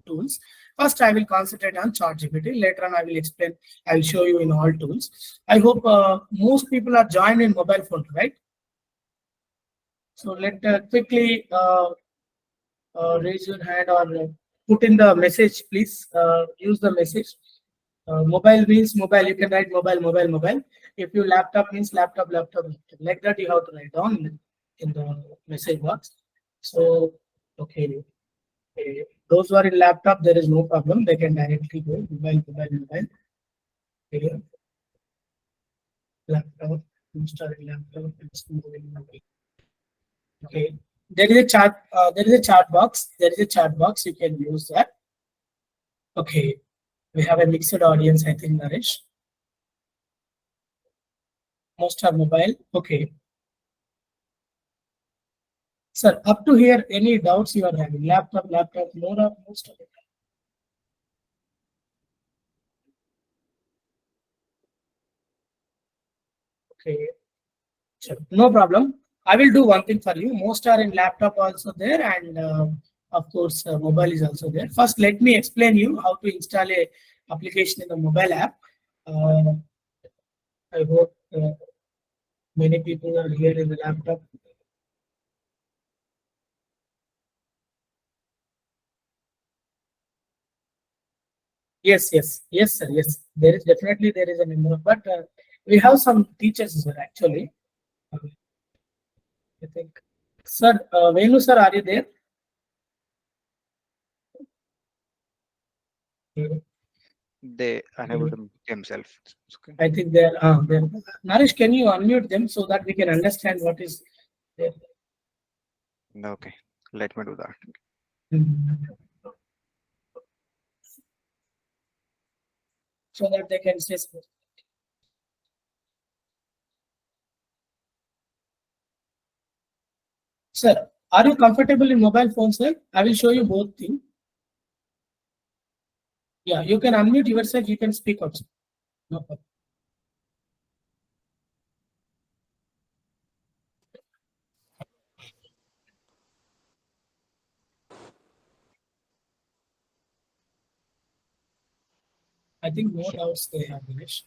tools. First, I will concentrate on Chat GPT. Later on, I will explain. I will show you in all tools. I hope most people are joined in mobile phone, right? So let quickly raise your hand or put in the message, please. Use the message. Mobile means mobile. You can write mobile, mobile, mobile. If you laptop means laptop, laptop, laptop. Like that, you have to write down in the message box. So, okay. Okay. Those who are in laptop, there is no problem. They can directly go mobile, mobile, mobile. Okay. Laptop, install laptop, it's mobile. Okay. There is a chat. There is a chat box. There is a chat box. You can use that. Okay. We have a mixed audience, I think, Naresh. Most are mobile. Okay. Sir, up to here, any doubts you are having? Laptop, more of most of it. Okay. Sure. No problem. I will do one thing for you. Most are in laptop also there, and of course, mobile is also there. First, let me explain you how to install a application in the mobile app. Uh, I hope many people are here in the laptop. Yes, yes, yes, sir. Yes, there is definitely there is a number, but we have some teachers here actually. I think, sir, Venu sir, are you there? They unable to mute themselves. It's okay. I think they're there. Naresh, can you unmute them so that we can understand what is there? Okay, let me do that. Mhm. So that they can say something. Sir, are you comfortable in mobile phone, sir? I will show you both things. Yeah, you can unmute yourself, you can speak also. No problem. I think no doubts they have, Dinesh.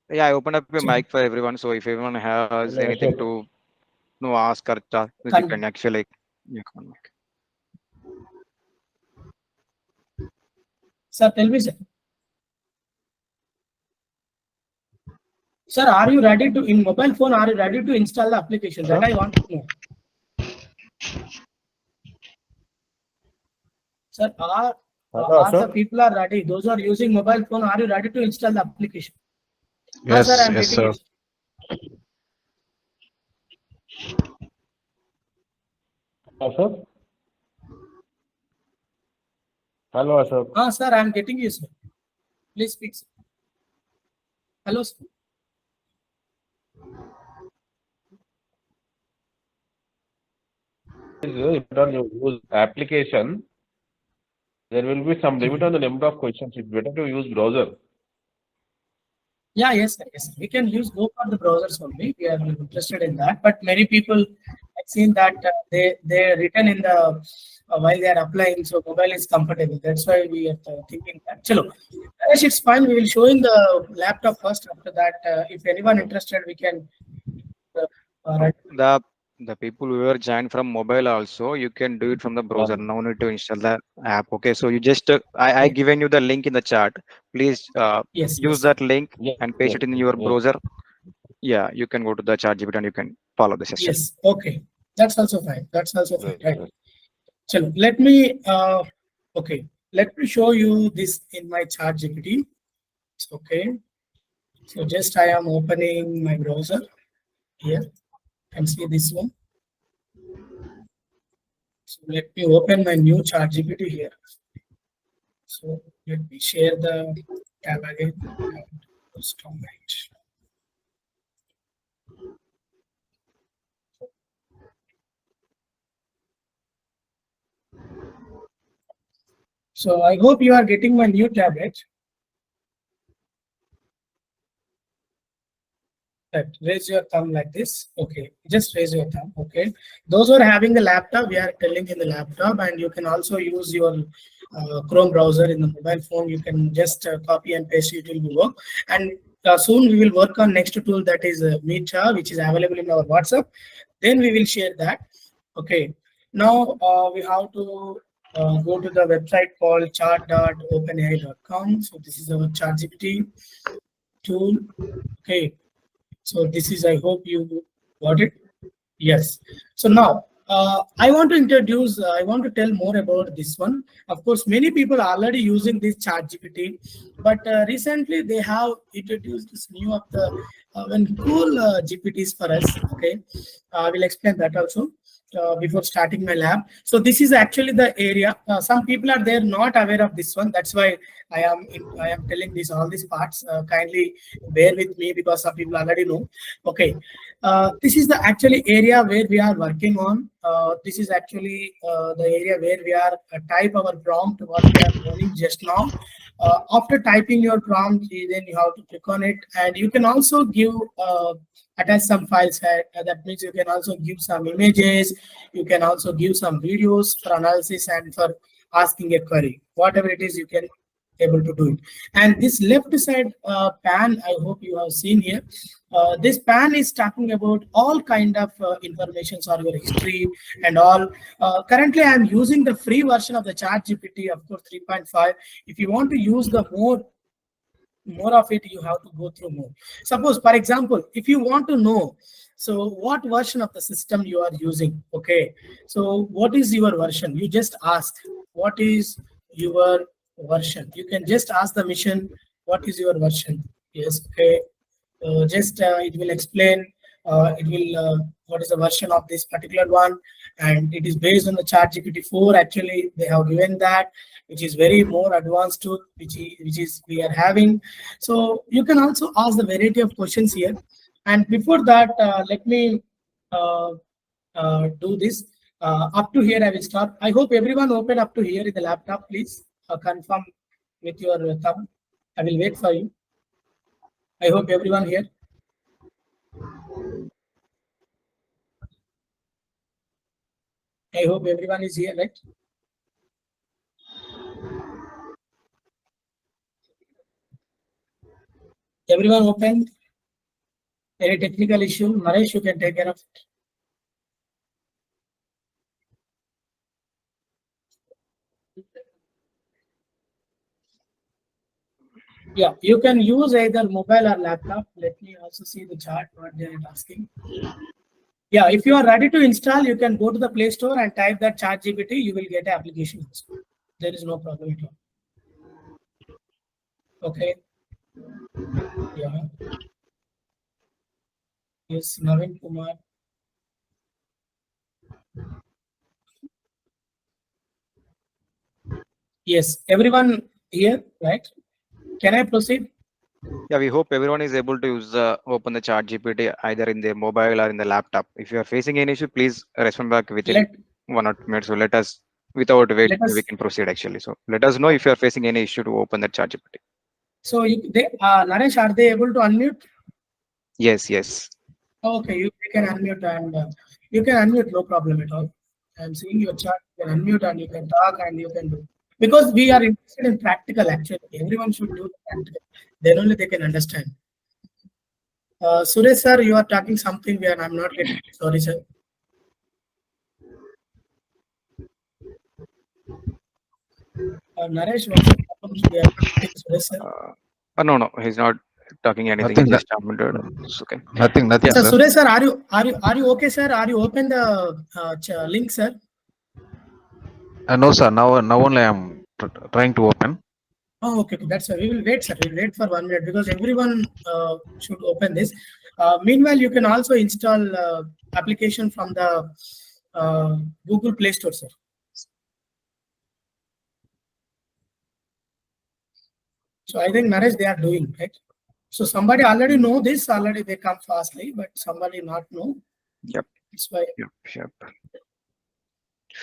Yeah, I opened up a So, mic for everyone. So if everyone has Hello, anything Ashok. to ask or chat, you con- can actually, you can. sir, tell me, sir. Sir, are you ready to in mobile phone? Are you ready to install the application? That Sir? I want to know. Sir, are Hello, the Ashok. people are ready? Those who are using mobile phone, are you ready to install the application? Yes, Sir, I'm yes, getting sir. it. Ashok. Hello, Ashok. Sir, I'm getting you, sir. Please speak, sir. Hello, sir. If you use application, there will be some limit on the number of questions. It's better to use browser. Yeah, yes, sir. Yes, sir. We can use go for the browsers only. We are interested in that. But many people I've seen that they written in the while they are applying, so mobile is comfortable. That's why we are thinking that. Chalo, Naresh, it's fine. We will show in the laptop first. After that, if anyone interested, we can. Uh, write. The people who are joined from mobile also, you can do it from the browser. No need to install the app. Okay, so you just I given you the link in the chat. Please Yes, use yes, that link Yes, and paste yes, it in yes, your yes. browser. Yeah, you can go to the chat GPT and you can follow the session. yes. Okay, that's also fine. That's also fine. Yes, Right. yes. Chalo, let me. Okay, let me show you this in my chat GPT. Okay. So just I am opening my browser here and see this one. So let me open my new chat GPT here. So let me share the tab again. Stop it. So I hope you are getting my new tablet. Right. Raise your thumb like this. Okay. Just raise your thumb. Okay. Those who are having the laptop, we are telling in the laptop, and you can also use your Chrome browser in the mobile phone. You can just copy and paste it will work. And soon we will work on next tool, that is Meet, which is available in our WhatsApp. Then we will share that. Okay. Now we have to go to the website called chat.openai.com. So this is our ChatGPT tool. Okay. So this is, I hope you got it. Yes. So now I want to introduce, I want to tell more about this one. Of course, many people are already using this chat GPT, but recently they have introduced this new of the one cool GPTs for us. Okay. I will explain that also. Before starting my lab, so this is actually the area. Some people are there not aware of this one. That's why I am telling this all these parts. Kindly bear with me because some people already know. Okay, this is the actually area where we are working on. This is actually the area where we are type our prompt what we are learning just now. After typing your prompt, then you have to click on it, and you can also give attach some files. That means you can also give some images. You can also give some videos for analysis and for asking a query. Whatever it is, you can able to do it. And this left side pan, I hope you have seen here. This pan is talking about all kind of informations or your history and all. Currently, I am using the free version of the Chat GPT, of course, 3.5. If you want to use the more of it, you have to go through more. Suppose, for example, if you want to know, so what version of the system you are using? Okay, so what is your version? You just ask what is your version. You can just ask the mission what is your version. Yes. Okay, just it will explain, it will what is the version of this particular one, and it is based on the chat GPT 4. Actually they have given that, which is very more advanced tool, which is we are having. So you can also ask the variety of questions here. And before that, let me uh, do this. Up to here I will start. I hope everyone open up to here in the laptop. Please confirm with your thumb. I will wait for you. I hope everyone here. I hope everyone is here, right? Everyone open? Any technical issue? Naresh, you can take care of it. Yeah, you can use either mobile or laptop. Let me also see the chart, what they are asking. Yeah, if you are ready to install, you can go to the Play Store and type that chat GPT, you will get an application also. There is no problem at all. Okay. Yeah. Yes, Navin Kumar. Yes, everyone here, right? Can I proceed? Yeah, we hope everyone is able to use open the chat GPT either in their mobile or in the laptop. If you are facing any issue, please respond back within Let 1 or 2 minutes. So let us, without wait, let we us. can proceed actually. So let us know if you are facing any issue to open the chat GPT. So Naresh, are they able to unmute? Yes, yes. Okay, you can unmute and you can unmute, no problem at all. I'm seeing your chat. You can unmute and you can talk and you can do. Because we are interested in practical actually. Everyone should do the practical. Then only they can understand. Suresh sir, you are talking something where I'm not getting. Sorry, sir. Naresh, what's the problem? We are not getting Suresh sir. No, no, he's not talking anything. Nothing. He just unmuted. It's okay. Nothing, Yeah. Sir, sir. Suresh sir, are you okay, sir? Are you open the link, sir? No, sir. Now only I'm trying to open. Oh, okay, that's why we will wait, sir. We'll wait for 1 minute because everyone should open this. Meanwhile, you can also install application from the Google Play Store, sir. So I think Naresh, they are doing right. So somebody already know this. Already they come fastly, but somebody not know. Yep. That's why Yep. Yep.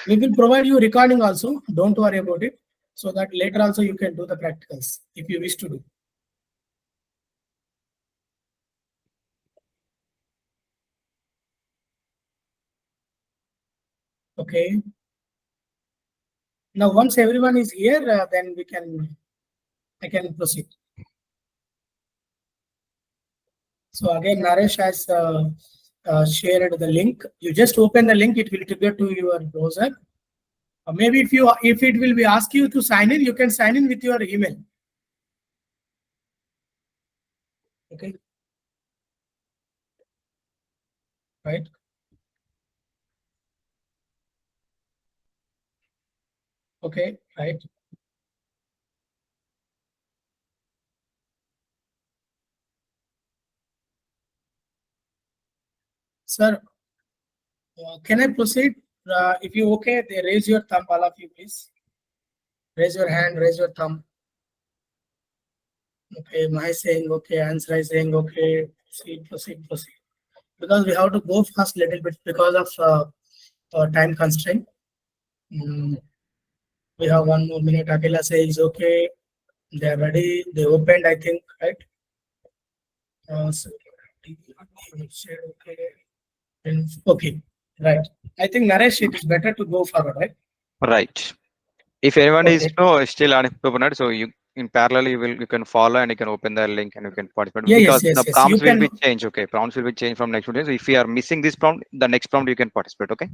we will provide you recording also. Don't worry about it. So that later also you can do the practicals if you wish to do. Okay. Now, once everyone is here, then I can proceed. So again, Naresh has shared the link. You just open the link; it will trigger to your browser. Maybe if it will be ask you to sign in, you can sign in with your email. Okay. Right. Okay. Right. Sir, can I proceed? If you okay, they raise your thumb, all of you, please. Raise your hand, raise your thumb. Okay, my saying okay, ANSRise saying okay. Proceed. Because we have to go fast little bit because of time constraint. We have 1 more minute. Akela says okay. They are ready. They opened, I think, right? Okay, right. I think Naresh, it is better to go forward, right? Right. If anyone is Okay. still unopened, so you parallel you can follow and you can open the link and you can participate Yeah, because the yes. You prompts will can. be changed. Okay, prompts will be changed from next video. So if you are missing this prompt, the next prompt you can participate. Okay,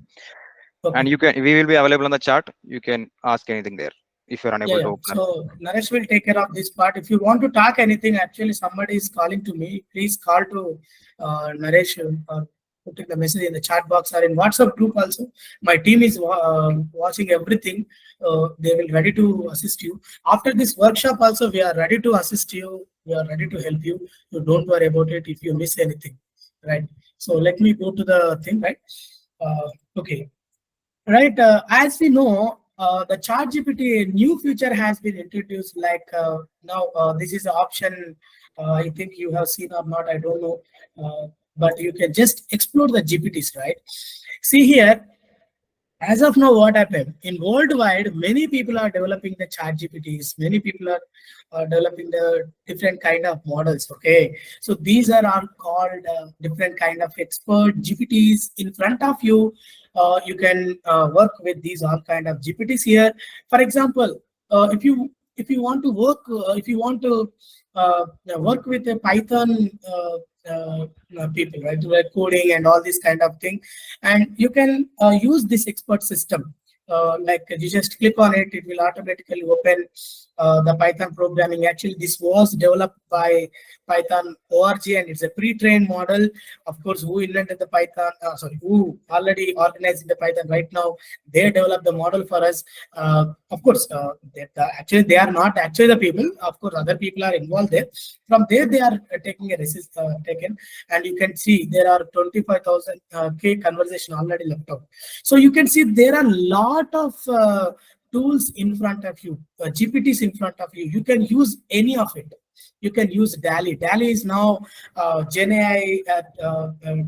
Okay. and we will be available on the chat. You can ask anything there if you're unable to open. So Naresh will take care of this part. If you want to talk anything, actually somebody is calling to me. Please call to Naresh or putting the message in the chat box or in WhatsApp group also. My team is watching everything. They will ready to assist you. After this workshop also, we are ready to assist you. We are ready to help you. You don't worry about it if you miss anything, right? So let me go to the thing, right? Okay. Right. As we know, the ChatGPT, a new feature has been introduced. Like now, this is an option. I think you have seen or not. I don't know, but you can just explore the GPTs. Right. See here. As of now, what happened in worldwide, many people are developing the chat GPTs. Many people are developing the different kind of models. Okay, so these are all called different kind of expert GPTs. In front of you, you can work with these all kind of GPTs here. For example, if you want to work, if you want to work with a Python people, right, like coding and all this kind of thing, and you can use this expert system. Like you just click on it, it will automatically open the Python programming. Actually, this was developed by Python org, and it's a pre-trained model. Of course, who invented the Python? Who already organized the Python right now? They developed the model for us. Of course, actually they are not actually the people. Of course, other people are involved there. From there, they are taking a taken, and you can see there are 25,000 K conversation already left out. So you can see there are a lot of tools in front of you, GPTs in front of you. You can use any of it. You can use DALI. DALI is now Gen AI,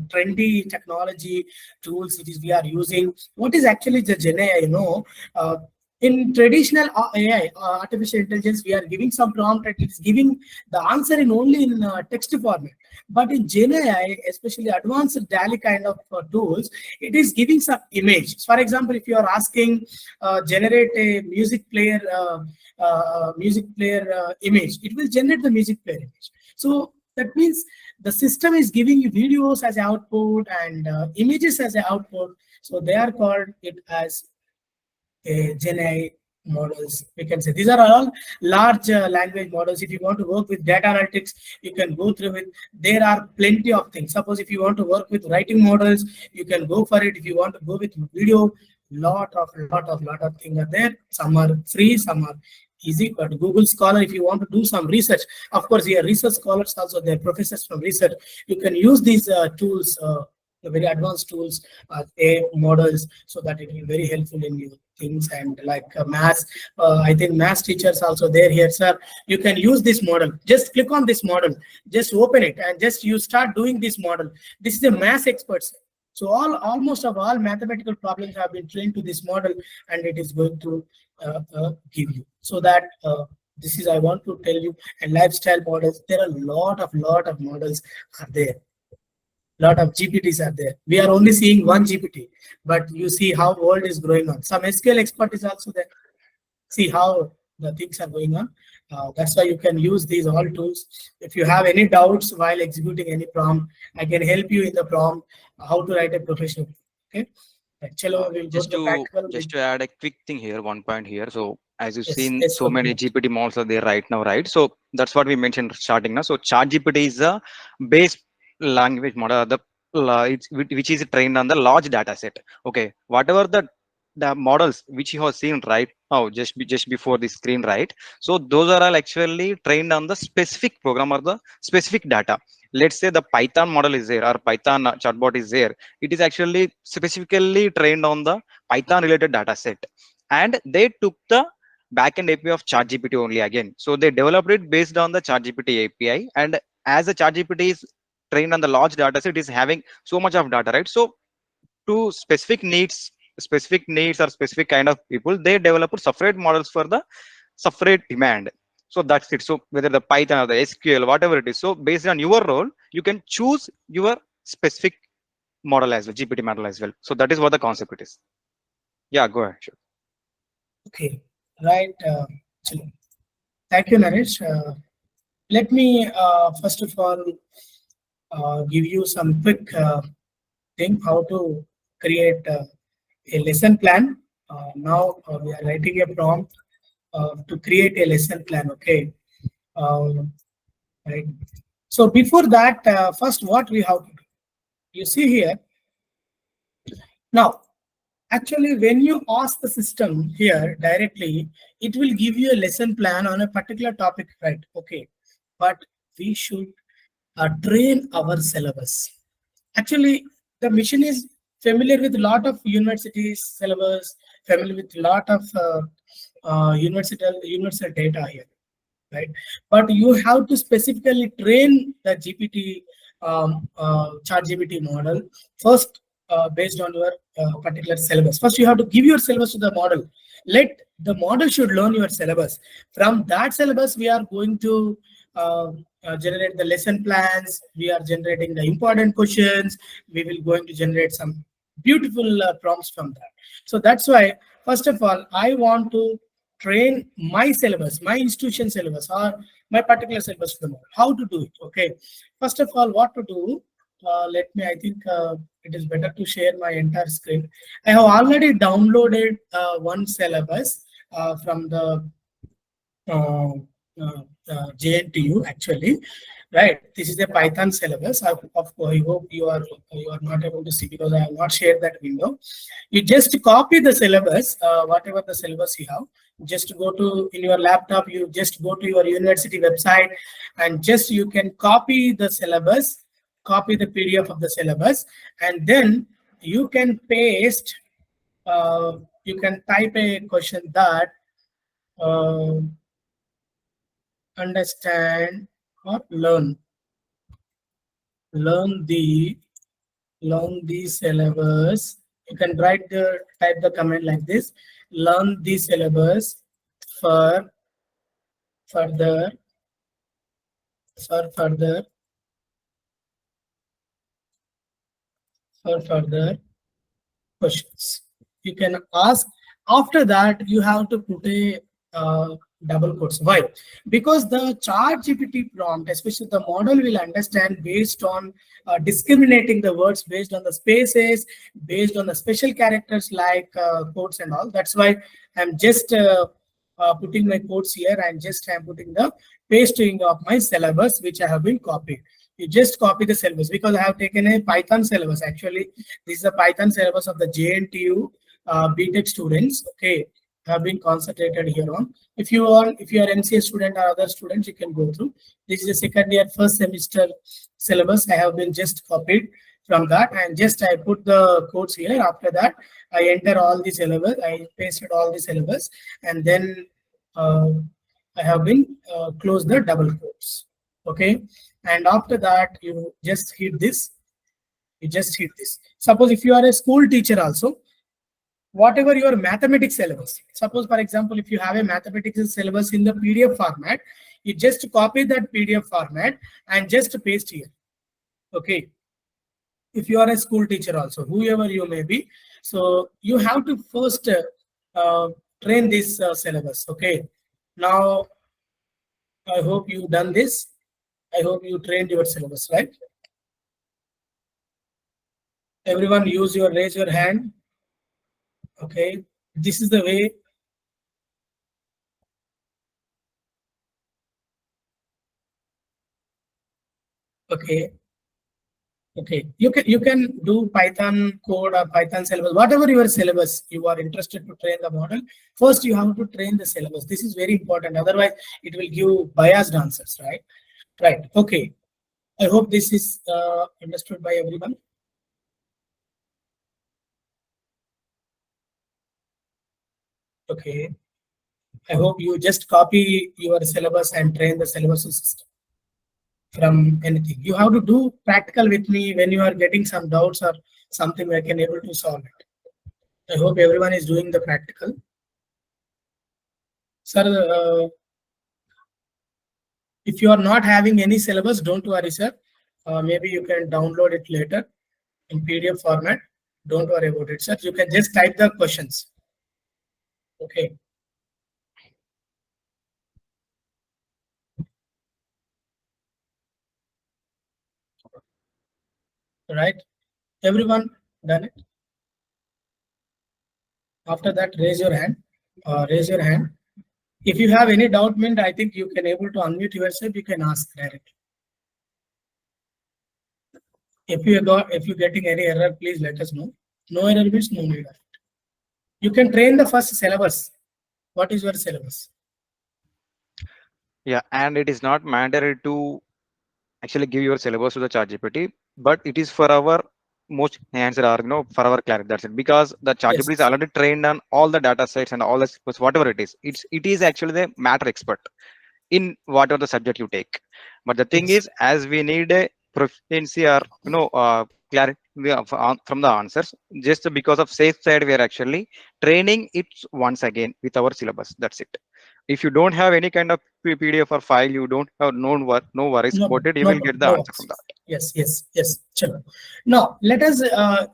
trendy technology tools which is we are using. What is actually the Gen AI? In traditional AI, artificial intelligence, we are giving some prompt and it's giving the answer in only in text format. But in Gen AI, especially advanced DALI kind of tools, it is giving some image. For example, if you are asking generate a music player image, it will generate the music player image. So that means the system is giving you videos as output and images as output. So they are called it as Gen AI models. We can say these are all large language models. If you want to work with data analytics, you can go through it. There are plenty of things. Suppose if you want to work with writing models, you can go for it. If you want to go with video, lot of things are there. Some are free, some are easy. But Google Scholar, if you want to do some research, of course, here research scholars also, they're professors from research. You can use these tools, the very advanced tools, AI models, so that it will be very helpful in your things. And like maths, I think maths teachers also there here, sir. You can use this model. Just click on this model, just open it, and just you start doing this model. This is a maths experts. So almost of all mathematical problems have been trained to this model, and it is going to give you. So that this is I want to tell you. And lifestyle models, there are a lot of models are there. Lot of GPTs are there. We are only seeing one GPT, but you see how world is growing on. Some SQL expert is also there. See how the things are going on. That's why you can use these all tools. If you have any doubts while executing any prompt, I can help you in the prompt how to write a professional. Okay. Chalo, we'll just to add a quick thing here, one point here. So as you've seen, so many GPT models are there right now, right? So that's what we mentioned starting now. So ChatGPT is a base language model, which is trained on the large data set. Okay, whatever the models which you have seen right now, just before the screen, right? So those are all actually trained on the specific program or the specific data. Let's say the Python model is there or Python chatbot is there. It is actually specifically trained on the Python related data set, and they took the backend API of ChatGPT only again. So they developed it based on the ChatGPT API, and as the ChatGPT is trained on the large data set, is having so much of data, right? So to specific needs or specific kind of people, they develop separate models for the separate demand. So that's it. So whether the Python or the SQL, whatever it is, so based on your role, you can choose your specific model as well, GPT model as well. So that is what the concept it is. Yeah, go ahead. Sure. Okay, right. Thank you, Naresh. Let me first of all give you some quick thing how to create a lesson plan. Now we are writing a prompt to create a lesson plan. Okay, right. So before that, first what we have to do, you see here. Now, actually, when you ask the system here directly, it will give you a lesson plan on a particular topic, right? Okay, but we should train our syllabus. Actually, the mission is familiar with a lot of universities syllabus, familiar with a lot of universal data here, right? But you have to specifically train the GPT, ChatGPT model first based on your particular syllabus. First, you have to give your syllabus to the model. Let the model should learn your syllabus. From that syllabus, we are going to generate the lesson plans. We are generating the important questions. We will going to generate some beautiful prompts from that. So that's why, first of all, I want to train my syllabus, my institution syllabus, or my particular syllabus to the model. How to do it? Okay. First of all, what to do? Let me. I think it is better to share my entire screen. I have already downloaded one syllabus from the uh, JNTU actually, right? This is a Python syllabus. I hope you are not able to see because I have not shared that window. You just copy the syllabus, whatever the syllabus you have. Just go to in your laptop. You just go to your university website, and just you can copy the syllabus, copy the PDF of the syllabus, and then you can paste. You can type a question that. Uh, Understand or learn the syllabus. You can type the comment like this: learn the syllabus for further for further further questions. You can ask. After that, you have to put a double quotes. Why? Because the chart GPT prompt, especially the model, will understand based on discriminating the words based on the spaces, based on the special characters like quotes and all. That's why I'm just putting my quotes here and just I'm putting the pasting of my syllabus which I have been copied. You just copy the syllabus because I have taken a Python syllabus. Actually, this is the Python syllabus of the JNTU BTech students. Okay, have been concentrated here on. If you are MCA student or other students, you can go through. This is the second year first semester syllabus. I have been just copied from that and just I put the codes here. After that, I enter all the syllabus. I pasted all the syllabus and then I have been close the double quotes. Okay, and after that you just hit this. You just hit this. Suppose if you are a school teacher also, whatever your mathematics syllabus, suppose for example, if you have a mathematics syllabus in the PDF format, you just copy that PDF format and just paste here. Okay. If you are a school teacher also, whoever you may be, so you have to first train this syllabus. Okay. Now, I hope you done this. I hope you trained your syllabus, right? Everyone raise your hand. Okay. This is the way. Okay. Okay. You can do Python code or Python syllabus, whatever your syllabus you are interested to train the model. First, you have to train the syllabus. This is very important. Otherwise, it will give biased answers, right? Right. Okay. I hope this is understood by everyone. Okay. I hope you just copy your syllabus and train the syllabus system from anything. You have to do practical with me when you are getting some doubts or something I can able to solve it. I hope everyone is doing the practical. Sir, if you are not having any syllabus, don't worry, sir. Maybe you can download it later in PDF format. Don't worry about it, sir. You can just type the questions. Okay. Right. Everyone done it? After that, raise your hand. Raise your hand. If you have any doubt, I think you can able to unmute yourself. You can ask directly. If you're getting any error, please let us know. No error means no need of it. You can train the first syllabus. What is your syllabus? Yeah, and it is not mandatory to actually give your syllabus to the ChatGPT, but it is for our most answer or for our clarity. That's it. Because the ChatGPT Yes. is already trained on all the data sets and all the whatever it is. It is actually the matter expert in whatever the subject you take. But the thing Yes. is, as we need a proficiency or clarity from the answers, just because of safe side, we are actually training it once again with our syllabus. That's it. If you don't have any kind of PDF or file, you don't have no worries No, about it. You no, will get the no answer from worries. that. Yes, yes, yes. Sure. Now, let us,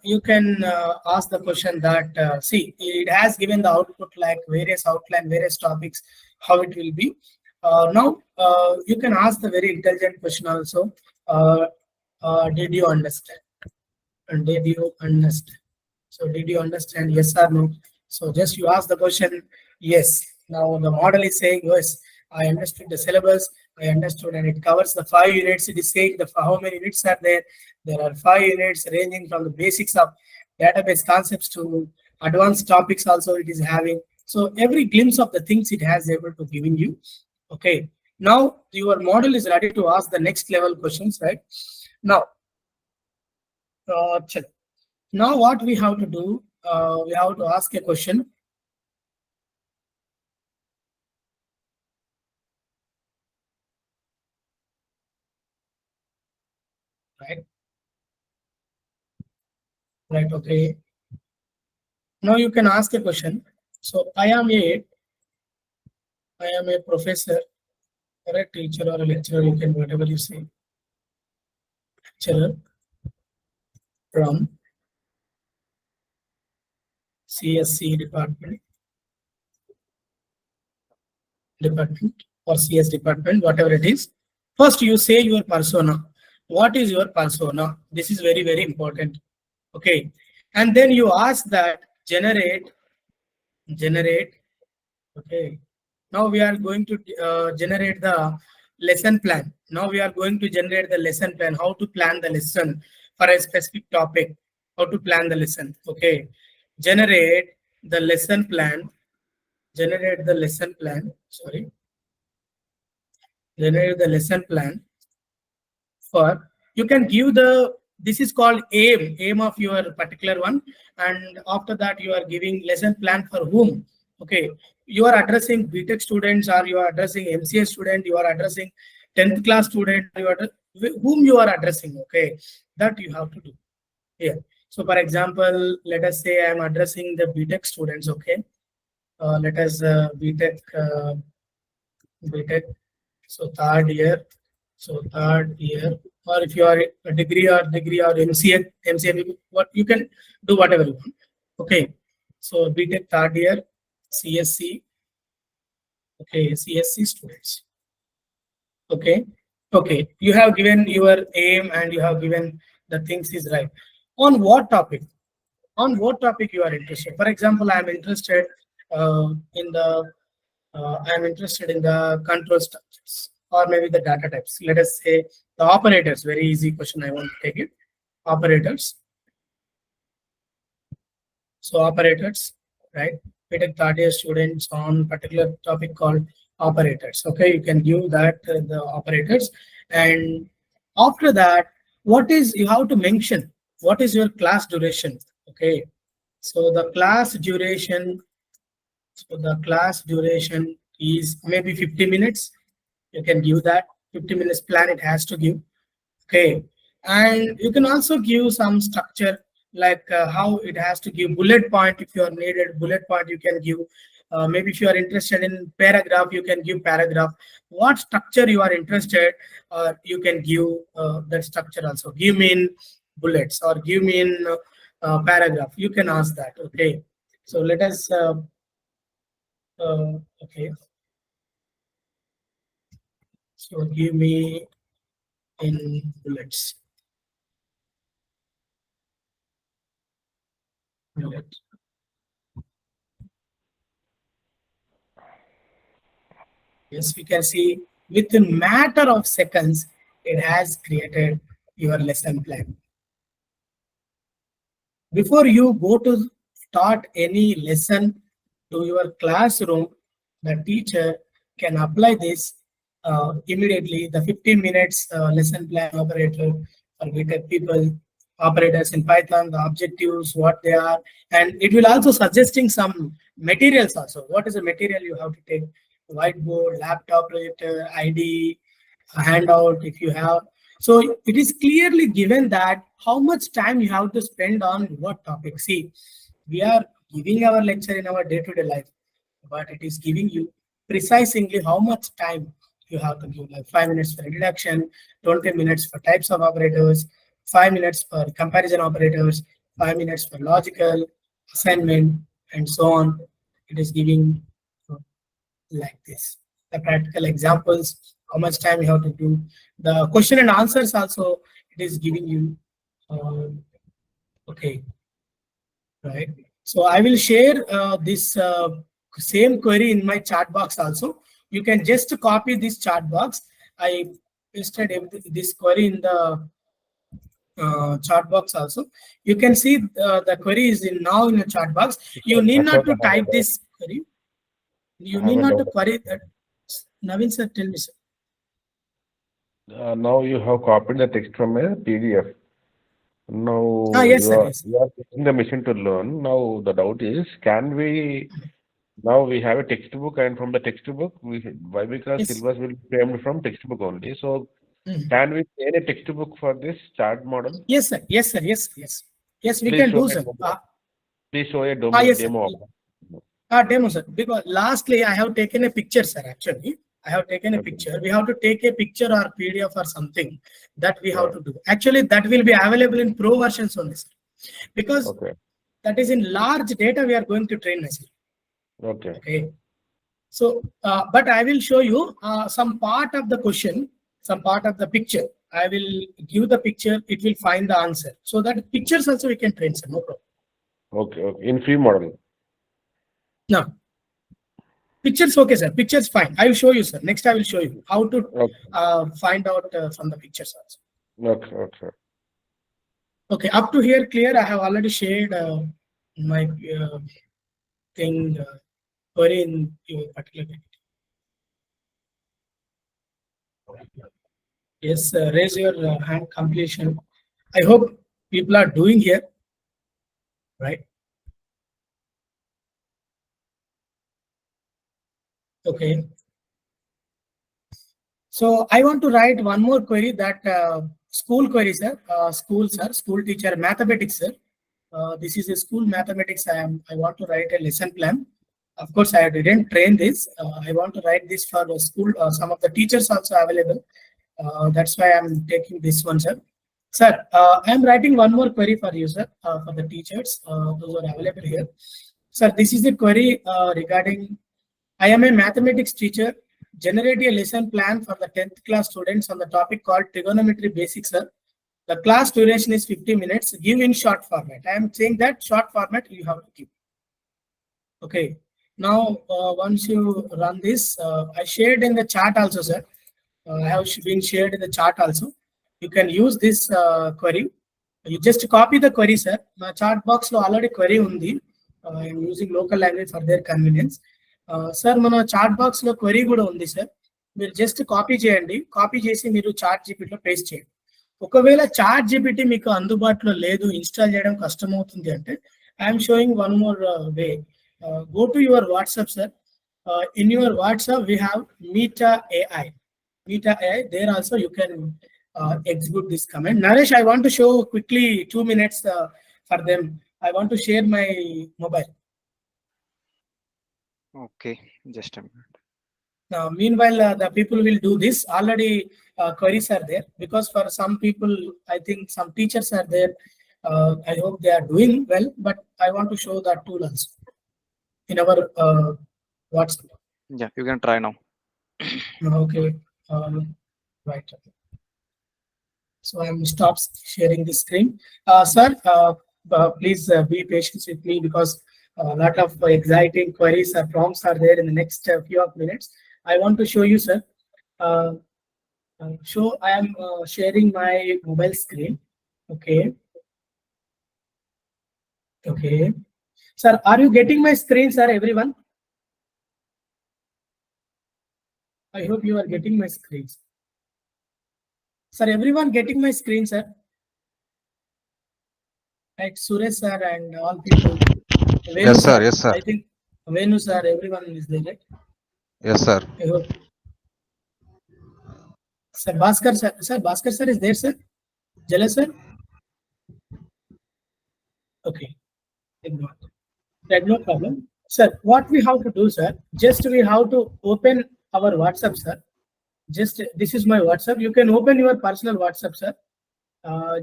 you can ask the question that, see, it has given the output like various outline, various topics, how it will be. Now, you can ask the very intelligent question also. Did you understand? And did you understand? So, did you understand? Yes or no? So, just you ask the question, yes. Now, the model is saying, yes, I understood the syllabus, I understood, and it covers the 5 units. It is saying how many units are there. There are 5 units ranging from the basics of database concepts to advanced topics also it is having. So every glimpse of the things it has able to giving you. Okay. Now your model is ready to ask the next level questions, right? Now, check. Now what we have to do, we have to ask a question. Right. Right. Okay. Now you can ask a question. So I am a professor or a teacher or a lecturer. You can whatever you say. Lecturer from CSC department or CS department, whatever it is. First, you say your persona. What is your persona? This is very, very important. Okay. And then you ask that generate. Okay. Now we are going to generate the lesson plan. Now we are going to generate the lesson plan, how to plan the lesson for a specific topic, how to plan the lesson. Okay. Generate the lesson plan. Generate the lesson plan. Sorry. Generate the lesson plan for, you can give the, this is called aim of your particular one, and after that you are giving lesson plan for whom. Okay, you are addressing BTech students, or you are addressing MCA student, you are addressing 10th class student, whom you are addressing. Okay, that you have to do here. So for example, let us say I am addressing the BTech students. Okay, let us BTech so third year. So third year, or if you are a degree or MCA, what you can do whatever you want. Okay. So BTech third year, CSC. Okay, CSC students. Okay. Okay. You have given your aim and you have given the things is right. On what topic? On what topic you are interested? For example, I am interested in the I'm interested in the control structures or maybe the data types. Let us say the operators, very easy question. I want to take it. Operators. So operators, right? We take 30 students on particular topic called operators. Okay, you can give that the operators. And after that, what is, you have to mention what is your class duration. Okay, so the class duration, is maybe 50 minutes. You can give that 50 minutes plan it has to give. Okay, and you can also give some structure like how it has to give bullet point. If you are needed bullet point, you can give. Maybe if you are interested in paragraph, you can give paragraph. What structure you are interested, you can give that structure also. Give me in bullets or give me in paragraph. You can ask that. Okay, so let us. Okay, so give me in bullets. Bullet. Yes, we can see within matter of seconds, it has created your lesson plan. Before you go to start any lesson to your classroom, the teacher can apply this immediately. The 15 minutes lesson plan operator for BTech people, operators in Python, the objectives, what they are, and it will also suggesting some materials also. What is the material you have to take? Whiteboard, laptop projector, ID, a handout if you have. So it is clearly given that how much time you have to spend on what topic. See, we are giving our lecture in our day-to-day life, but it is giving you precisely how much time you have to give, like 5 minutes for introduction, 20 minutes for types of operators, 5 minutes for comparison operators, 5 minutes for logical, assignment, and so on. It is giving like this. The practical examples, how much time you have to do. The question and answers also, it is giving you. Okay, right. So I will share this same query in my chat box also. You can just copy this chat box. I pasted this query in the chat box also. You can see the query is now in the chat box. You need not to type this query. You need not to query that. Navin sir, tell me, sir. Now you have copied the text from a PDF. Now Yes, sir. Yes. you are teaching the machine to learn. Now the doubt is, can we? Now we have a textbook, and from the textbook, why? Because Yes. syllabus will be framed from textbook only. So Mhm. can we create a textbook for this chart model? Yes, sir. Yes, sir. Yes, yes. Yes, we Please can show do, a sir. demo. Please show a demo. Yes, sir. Demo. Demo, sir. Because lastly, I have taken a picture, sir. Actually, I have taken a Okay. picture. We have to take a picture or PDF or something that we have Yeah. to do. Actually, that will be available in pro versions only, sir. Because Okay. that is in large data we are going to train, sir. Okay. Okay. So, but I will show you some part of the question, some part of the picture. I will give the picture. It will find the answer. So that pictures also we can train, sir. No problem. Okay. Okay. In free model. No. Pictures, okay, sir. Pictures, fine. I will show you, sir. Next, I will show you how to Okay. find out from the pictures also. Okay. Okay. Okay, up to here, clear. I have already shared my thing query in your particular. Yes, raise your hand completion. I hope people are doing here, right? Okay. So I want to write one more query that school query, sir. School, sir. School teacher, mathematics, sir. This is a school mathematics. I want to write a lesson plan. Of course, I didn't train this. I want to write this for the school. Some of the teachers also available. That's why I'm taking this one, sir. Sir, I'm writing one more query for you, sir, for the teachers. Those are available here. Sir, this is a query regarding I am a mathematics teacher. Generate a lesson plan for the 10th class students on the topic called trigonometry basics, sir. The class duration is 50 minutes. Give in short format. I am saying that short format you have to give. Okay. Now, once you run this, I shared in the chat also, sir. I have been shared in the chat also. You can use this query. You just copy the query, sir. My chat box lo already query undi. I am using local language for their convenience. Sir, మన chat box లో query కూడా ఉంది sir. మీరు just copy చేయండి. Copy చేసి మీరు chat జీపీటీలో paste చేయండి. ఒకవేళ చాట్ జీపీటీ మీకు అందుబాటులో లేదు, ఇన్స్టాల్ చేయడం కష్టం అవుతుంది అంటే I'm showing one more way. Go to your WhatsApp, sir. In your WhatsApp, we have Meta AI. Meta AI, there also you can execute this command. Naresh, I want to show quickly 2 minutes for them. I want to share my mobile. Okay, just a minute. Now, meanwhile, the people will do this. Already queries are there because for some people, I think some teachers are there. I hope they are doing well, but I want to show that tool also in our WhatsApp. Yeah, you can try now. Okay, right. So I'm stop sharing the screen. Sir, please be patient with me because a lot of exciting queries or prompts are there in the next few of minutes. I want to show you, sir. I am sharing my mobile screen. Okay. Okay. Sir, are you getting my screen, sir, everyone? I hope you are getting my screens. Sir, everyone getting my screen, sir? Right, Suresh, sir, and all people. Venu, Yes, sir. Yes, sir. I think Venu, sir, everyone is there, right? Yes, sir. I hope. Sir, Bhaskar, sir, Bhaskar, sir, is there, sir? Jala, sir? Okay. Right, no problem. Sir, what we have to do, sir, just we have to open our WhatsApp, sir. Just this is my WhatsApp. You can open your personal WhatsApp, sir.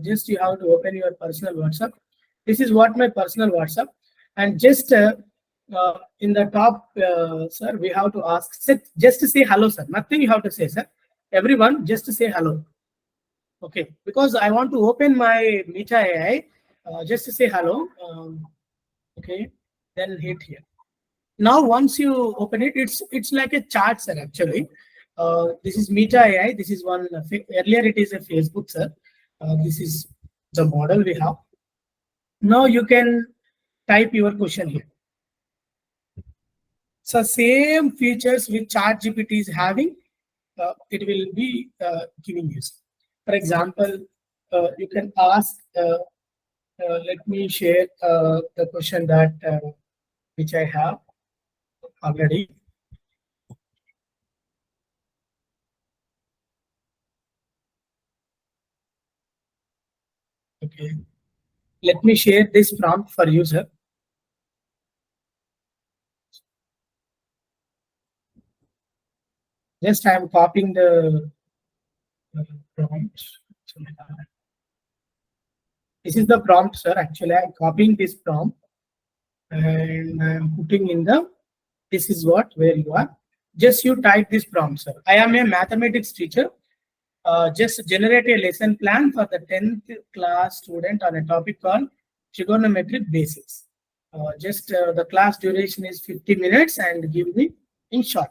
Just you have to open your personal WhatsApp. This is what my personal WhatsApp. And just in the top, sir, we have to ask, just to say hello, sir. Nothing you have to say, sir. Everyone, just to say hello. Okay, because I want to open my Meta AI, just to say hello. Okay, then hit here. Now, once you open it, it's like a chart, sir. Actually, this is Meta AI. This is one. Earlier, it is a Facebook, sir. This is the model we have. Now you can type your question here. So same features which ChatGPT is having, it will be giving you. For example, you can ask. Let me share the question that which I have already. Okay. Let me share this prompt for you, sir. Just I am copying the prompt. This is the prompt, sir. Actually, I am copying this prompt and I am putting in the. This is what where you are. Just you type this prompt, sir. I am a mathematics teacher. Just generate a lesson plan for the 10th class student on a topic called trigonometric basics. The class duration is 50 minutes and give me in short.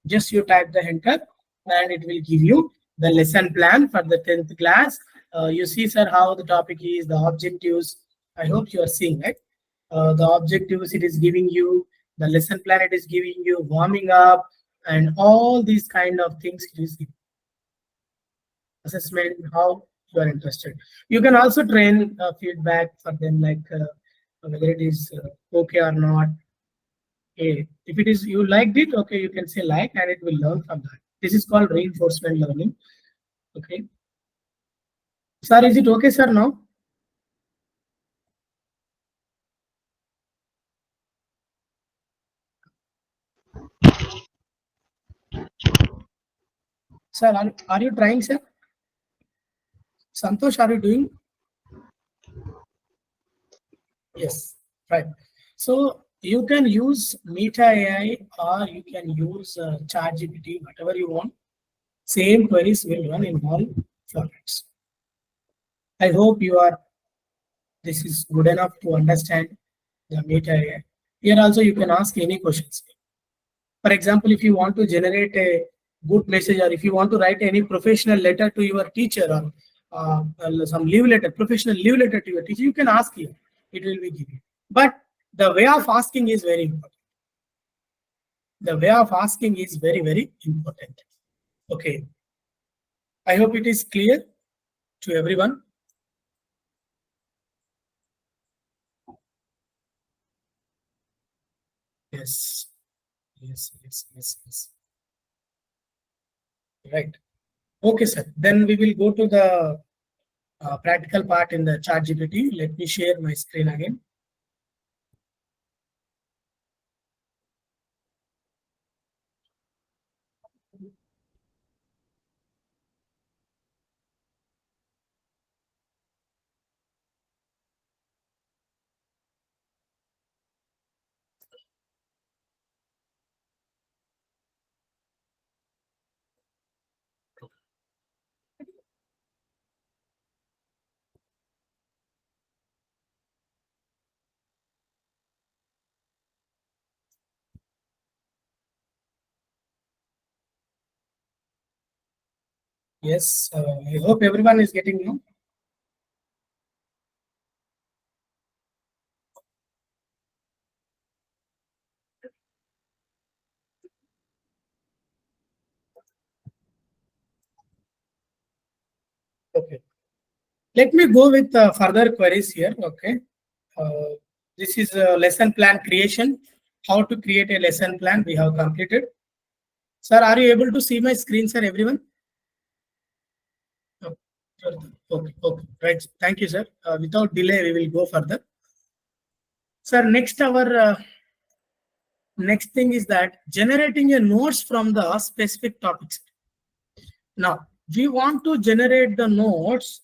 Just you type the enter and it will give you the lesson plan for the 10th class. You see, sir, how the topic is, the objectives. I hope you are seeing, right? The objectives it is giving you, the lesson plan it is giving you, warming up, and all these kind of things it is giving. Assessment, how you are interested. You can also train feedback for them, like whether it is okay or not. Okay. If it is you liked it, okay, you can say like, and it will learn from that. This is called reinforcement learning. Okay. Sir, is it okay, sir, now? Sir, are you trying, sir? Santosh, are you doing? Yes, right. So you can use Meta AI or you can use ChatGPT, whatever you want. Same queries will run in all formats. I hope this is good enough to understand the Meta AI. Here also you can ask any questions. For example, if you want to generate a good message or if you want to write any professional letter to your teacher or some leave letter, professional leave letter to your teacher, you can ask here. It will be given. But the way of asking is very important. The way of asking is very, very important. Okay. I hope it is clear to everyone. Yes. Yes. Right. Okay, sir. Then we will go to the practical part in the ChatGPT. Let me share my screen again. Yes, I hope everyone is getting now. Okay. Let me go with further queries here. Okay. This is a lesson plan creation. How to create a lesson plan we have completed. Sir, are you able to see my screen, sir, everyone? Okay, okay, right. Thank you, sir. Without delay, we will go further. Sir, next thing is that generating a notes from the specific topics. Now, we want to generate the notes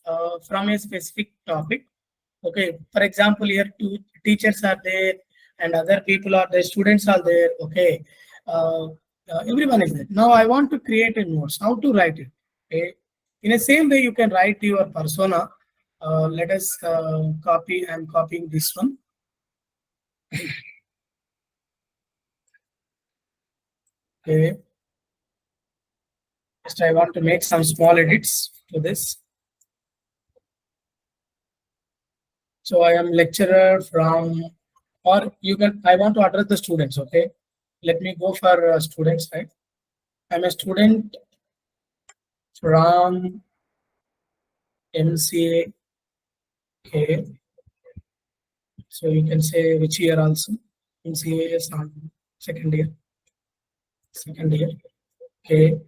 from a specific topic. Okay, for example, here two teachers are there and other people are there, students are there. Okay, everyone is there. Now, I want to create a notes. How to write it? Okay, in the same way, you can write your persona. Let us copy. I'm copying this one. Okay. Just I want to make some small edits to this. So I am lecturer from, or you can, I want to address the students. Okay. Let me go for students, right? I'm a student from MCA. Okay. So you can say which year also. MCA is on second year. Second year. Okay.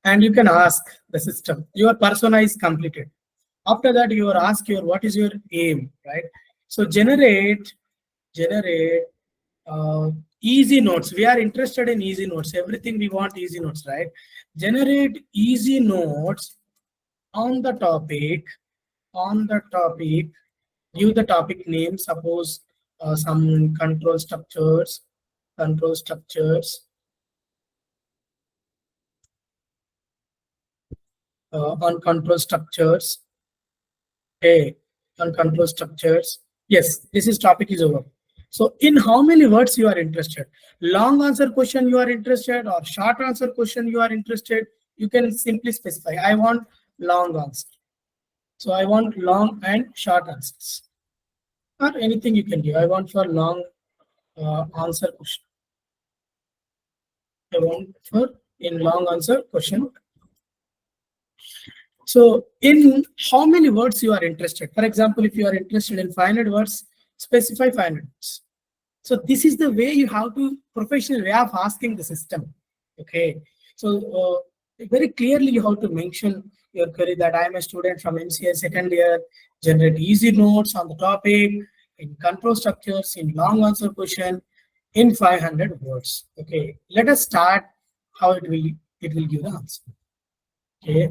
And you can ask the system. Your persona is completed. After that, you are asked your what is your aim, right? So generate easy notes. We are interested in easy notes. Everything we want easy notes, right? Generate easy notes on the topic. On the topic, give the topic name. Suppose some control structures. Control structures. On control structures. Okay, on control structures. Yes, this is topic is over. So in how many words you are interested? Long answer question you are interested, or short answer question you are interested? You can simply specify. I want long answer. So I want long and short answers. Or anything you can give. I want for long answer question. I want for in long answer question. So in how many words you are interested? For example, if you are interested in 500 words, specify 500 words. So this is the way you have to professional way of asking the system. Okay. So very clearly you have to mention your query that I am a student from MCA second year, generate easy notes on the topic, in control structures, in long answer question, in 500 words. Okay. Let us start how it will give the answer. Okay.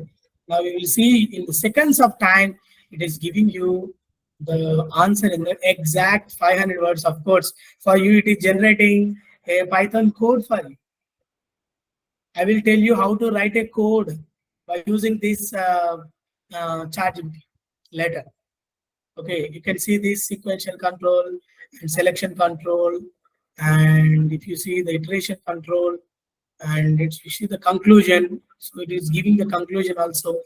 Now we will see in the seconds of time, it is giving you the answer in the exact 500 words. Of course, for you, it is generating a Python code for you. I will tell you how to write a code by using this ChatGPT later. Okay, you can see this sequential control and selection control. And if you see the iteration control, and you see the conclusion, so it is giving the conclusion also.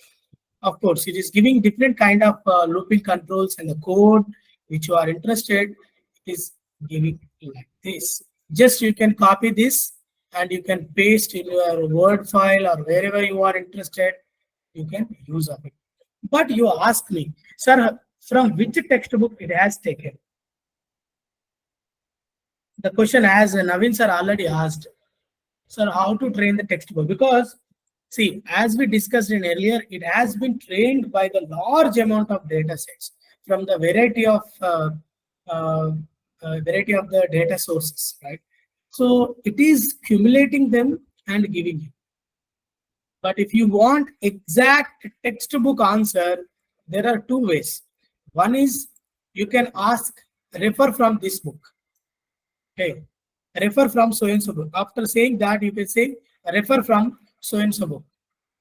Of course, it is giving different kind of looping controls and the code which you are interested. It is giving like this. Just you can copy this and you can paste in your Word file or wherever you are interested. You can use of it. But you ask me, sir, from which textbook it has taken? The question as Naveen sir already asked. Sir, how to train the textbook? Because see, as we discussed in earlier, it has been trained by the large amount of data sets from the variety of the data sources, right? So it is accumulating them and giving you. But if you want exact textbook answer, there are two ways. One is you can ask, refer from this book. Okay, refer from so and so book. After saying that, you can say refer from so and so book.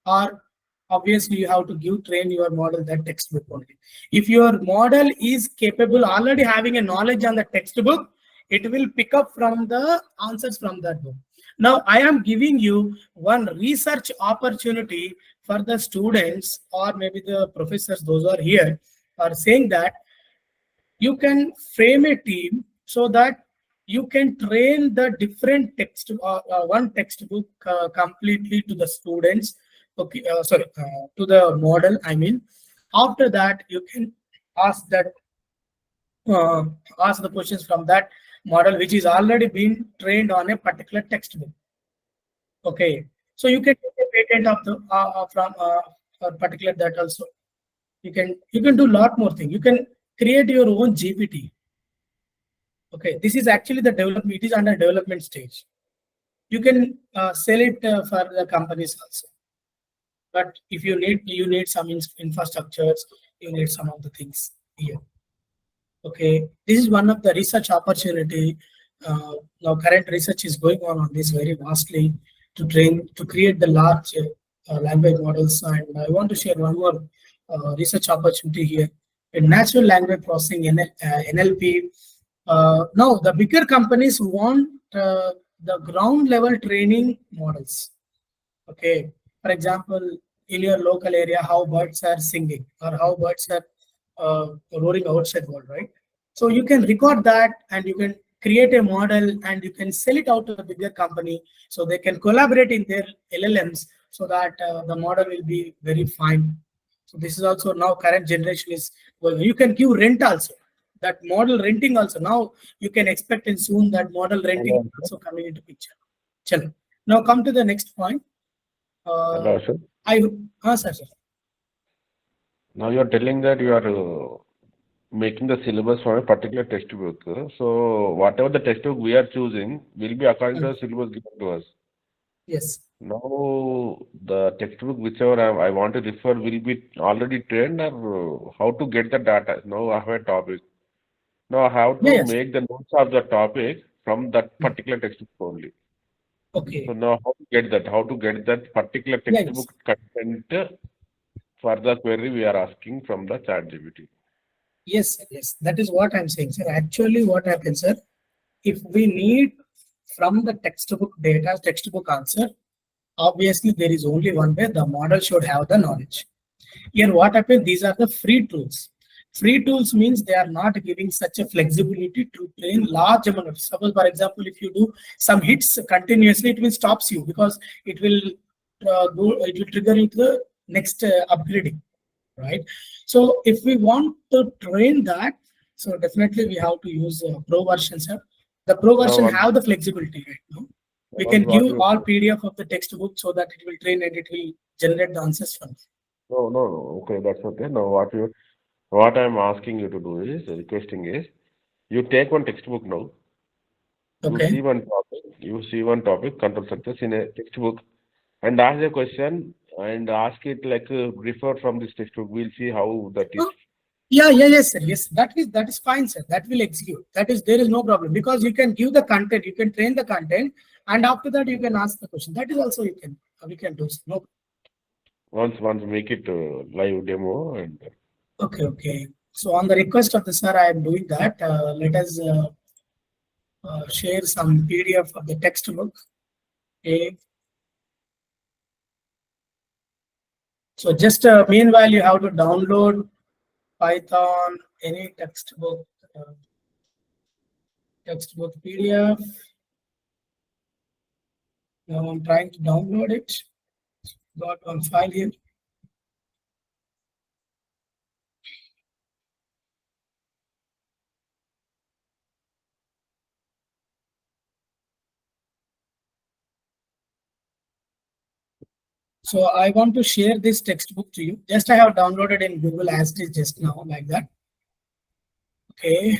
Or obviously you have to train your model that textbook only. If your model is capable already having a knowledge on the textbook, it will pick up from the answers from that book. Now I am giving you one research opportunity for the students or maybe the professors, those who are here, are saying that you can frame a team so that you can train the different text one textbook completely to the students. Okay, to the model. I mean, after that you can ask that ask the questions from that model which is already been trained on a particular textbook. Okay, so you can take a patent of the from a particular that also. You can do a lot more things. You can create your own GPT. Okay, this is actually the development. It is under development stage. You can sell it for the companies also. But if you need some infrastructures, you need some of the things here. Okay, this is one of the research opportunity. Now current research is going on this very vastly to create the large language models. And I want to share one more research opportunity here in natural language processing, NLP. Now the bigger companies want the ground level training models. Okay, for example, in your local area, how birds are singing or how birds are roaring outside world, right? So you can record that and you can create a model and you can sell it out to the bigger company so they can collaborate in their LLMs so that the model will be very fine. So this is also now current generation is, well, you can give rent also. That model renting also now you can expect in soon that model renting Hello, also coming into picture. Chalo. Now come to the next point. hello, sir. Sir. Now you are telling that you are making the syllabus for a particular textbook. So whatever the textbook we are choosing will be according to the syllabus given to us. Yes. Now the textbook whichever I want to refer will be already trained, or how to get the data. Now I have a topic. Now I have to Yes. make the notes of the topic from that particular textbook only. Okay. So now how to get that? How to get that particular Yes. textbook content for the query we are asking from the chat GPT. Yes. Yes. That is what I'm saying, sir. Actually, what happens, sir? If we need from the textbook data, textbook answer, obviously there is only one way. The model should have the knowledge. Here, what happens? These are the free tools. Free tools means they are not giving such a flexibility to train large amount of. Suppose, for example, if you do some hits continuously, it will stops you because it will it will trigger into the next upgrading, right? So if we want to train that, so definitely we have to use pro version, sir. The pro Now version one, have the flexibility right now. We one can what give you all PDF of the textbook so that it will train and it will generate the answers from it. no, okay, that's okay. Now what I'm asking you to do is requesting is you take one textbook now. Okay. You see one topic, control success in a textbook, and ask a question and ask it like refer from this textbook. We'll see how that is. Oh, yes, sir. Yes, that is fine, sir. That will execute. That is there is no problem because you can give the content, you can train the content, and after that you can ask the question. That is also you can we can do. Sir. No. Once make it live demo and Okay. So on the request of the sir, I am doing that. Let us share some PDF of the textbook. Okay. So just meanwhile, you have to download Python, any textbook PDF. Now I'm trying to download it. Got one file here. So I want to share this textbook to you. Just I have downloaded in Google as it is just now, like that. Okay.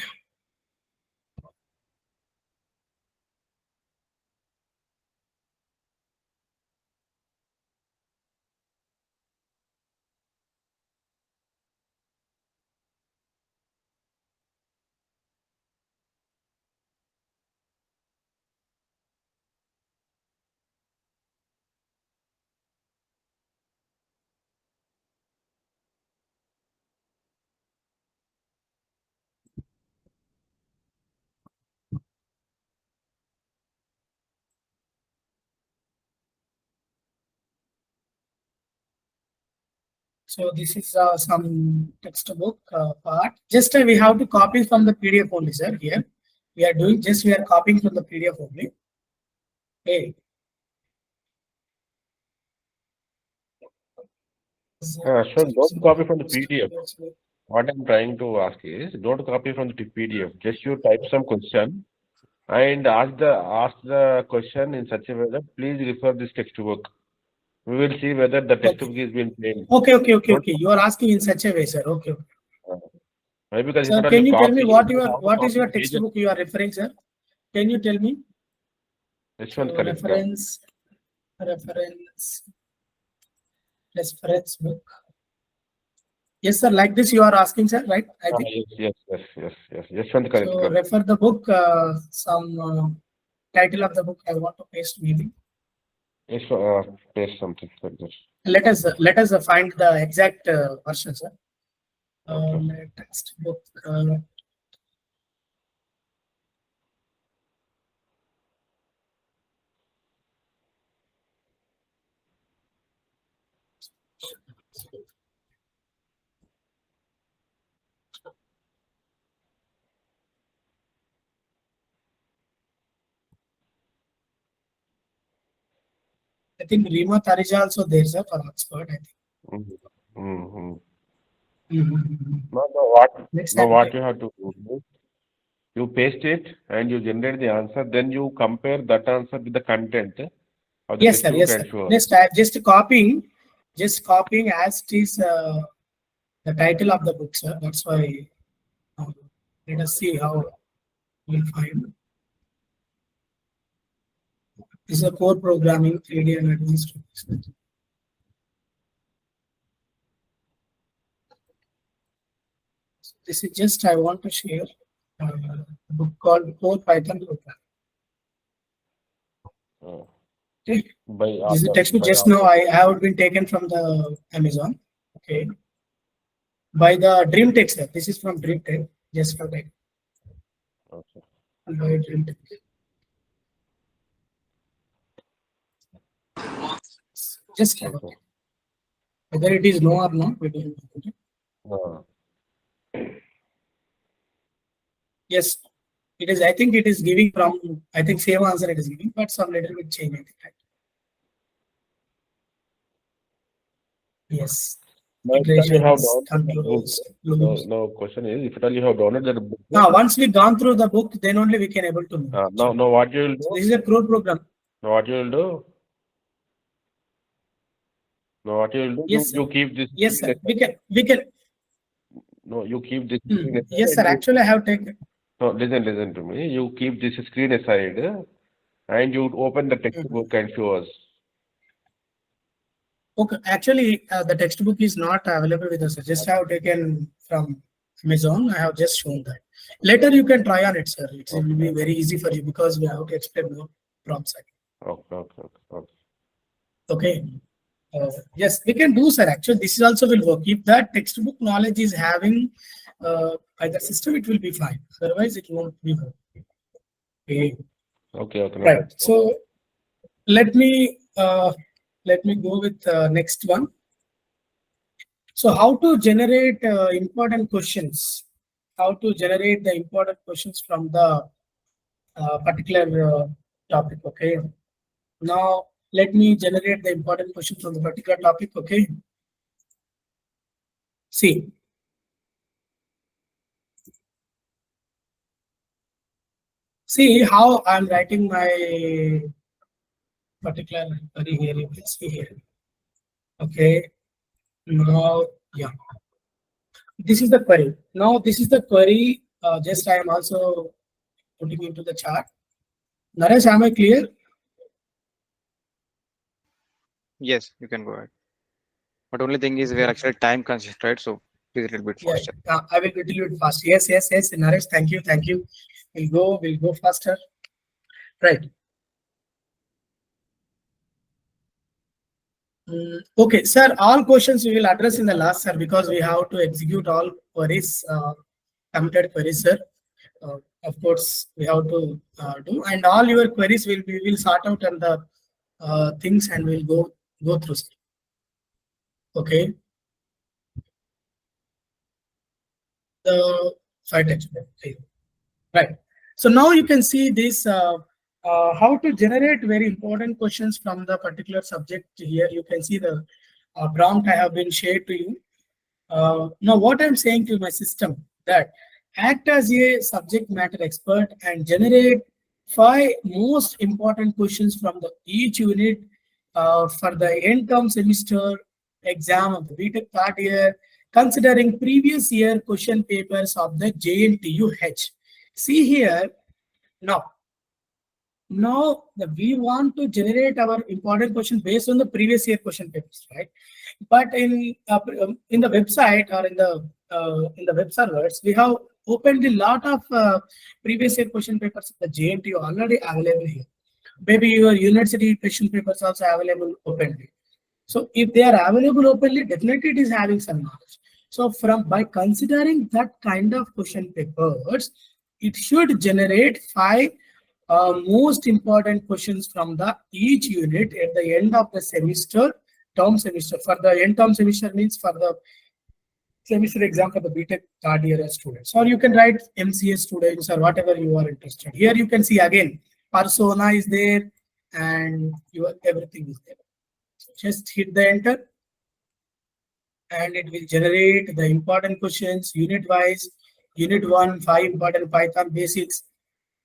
So this is some textbook part. Just we have to copy from the PDF only, sir. Here we are doing just we are copying from the PDF only. Okay. sure, don't copy from the PDF. What I'm trying to ask is don't copy from the PDF. Just you type some question and ask the question in such a way that please refer this textbook. We will see whether the textbook is being trained. Don't, Okay. You are asking in such a way, sir. Okay. maybe because if Sir, at all can you you tell me copy, what you have to what is copy your pages. textbook you are referring, sir? Can you tell me? Which So one correct? reference book. Yes, sir. Like this, you are asking, sir, right? I think. Yes. Yes, one correct. So refer the book. Some title of the book I want to paste maybe. Yes, paste something like this. Let us find the exact version, sir. Okay. Textbook. I think Rima Tarija also there, sir, for Oxford, I think. What? Next Now time. what you have to do? You paste it and you generate the answer. Then you compare that answer with the content of the Yes, sir. textbook Yes, and sir. show. Next, I'm just copying as it is the title of the book, sir. That's why. Let us see how we'll find. This is a core programming 3D and advanced. This is just I want to share a book called Core Python Program. Okay. This is the textbook just now I have been taken from the Amazon. Okay. By the Dream Tech, sir. This is from Dream Tech. Just for that. Okay. By Dream Tech. Just Okay. whether it is no or not, we don't know. Yes, it is. I think it is giving from. I think same answer it is giving, but some little bit change. I think. Right? Yes. Now, if you have Iterations, downloaded the book, controls, loops. no question is if at all you have downloaded the book. Now, once we gone through the book, then only we can able to know. Now what you will do? So this is a core program. Now what you will do? Now what you will do? Yes, you keep this. Yes, sir. We can. No, you keep this. Yes, sir. Actually, I have taken. No, listen to me. You keep this screen aside, and you open the textbook and show us. Okay, actually, the textbook is not available with us. I just have taken from Amazon. I have just shown that. Later, you can try on it, sir. It will be very easy for you because we have to explain more prompts. Okay. Yes, we can do, sir. Actually, this is also will work. If that textbook knowledge is having either system, it will be fine. Otherwise, it won't be work. Okay. Right. So let me go with next one. So how to generate important questions? How to generate the important questions from the particular topic? Okay. Now let me generate the important question from the particular topic. Okay. See. See how I'm writing my particular query here. You can see here. Okay. Now, yeah. This is the query. Now, this is the query. Just I am also putting into the chart. Naresh, am I clear? Yes, you can go ahead. But only thing is we are actually time constrained, right? So please a little bit faster. Yeah, I will little bit fast. Yes. Naresh, thank you. We'll go faster. Right. Okay, sir. All questions we will address in the last, sir, because we have to execute all queries, committed queries, sir. Of course, we have to do, and all your queries we will sort out on the things, and we'll go through. Sir. Okay. The site expert. Right. So now you can see this how to generate very important questions from the particular subject. Here you can see the prompt I have been shared to you. Now what I'm saying to my system that act as a subject matter expert and generate 5 most important questions from each unit for the end term semester exam of the BTech third year, considering previous year question papers of the JNTUH. See here, now we want to generate our important question based on the previous year question papers, right? But in the website or in the web servers, we have opened a lot of previous year question papers of the JNTU already available here. Maybe your university question papers also available openly. So if they are available openly, definitely it is having some knowledge. So by considering that kind of question papers, it should generate 5 most important questions from each unit at the end of the semester term semester. For the end term semester means for the semester exam for the BTech third year students, or you can write MCA students or whatever you are interested. Here you can see again persona is there and your everything is there. So just hit the enter and it will generate the important questions unit wise. Unit 1, 5 important Python basics.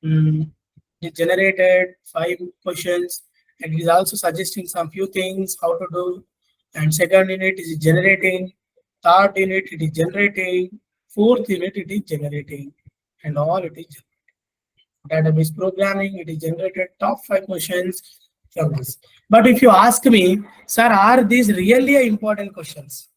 It generated 5 questions and it is also suggesting some few things how to do. And second unit is generating, third unit it is generating, fourth unit it is generating, and all it is database programming. It is generated top 5 questions from this. But if you ask me, sir, are these really important questions?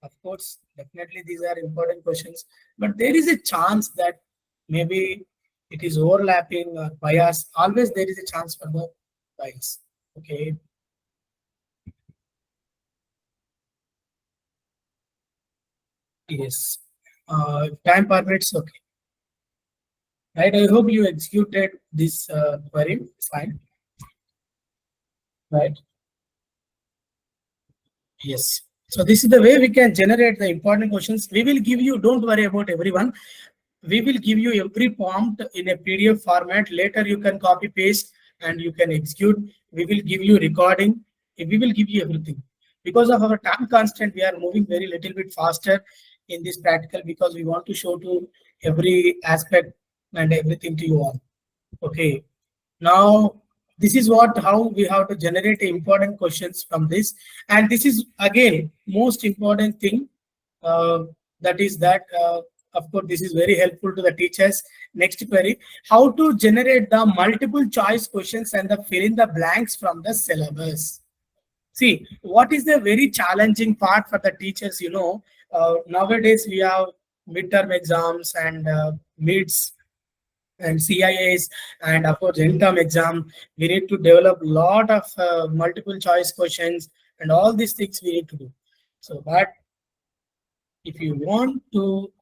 Of course, definitely these are important questions, but there is a chance that maybe it is overlapping or bias. Always there is a chance for the bias. Okay. Yes. Time permits. Okay. Right. I hope you executed this query. Fine. Right. Yes. So this is the way we can generate the important questions. We will give you, don't worry about everyone. We will give you every prompt in a PDF format. Later you can copy paste and you can execute. We will give you recording. We will give you everything. Because of our time constraint, we are moving very little bit faster in this practical because we want to show to every aspect and everything to you all. Okay. Now this is how we have to generate important questions from this, and this is again most important thing. That is that of course this is very helpful to the teachers. Next query: how to generate the multiple choice questions and the fill in the blanks from the syllabus. See, what is the very challenging part for the teachers? Nowadays we have midterm exams and mids and CIAs, and of course end-term exam. We need to develop a lot of multiple choice questions and all these things we need to do. So, but if you want to,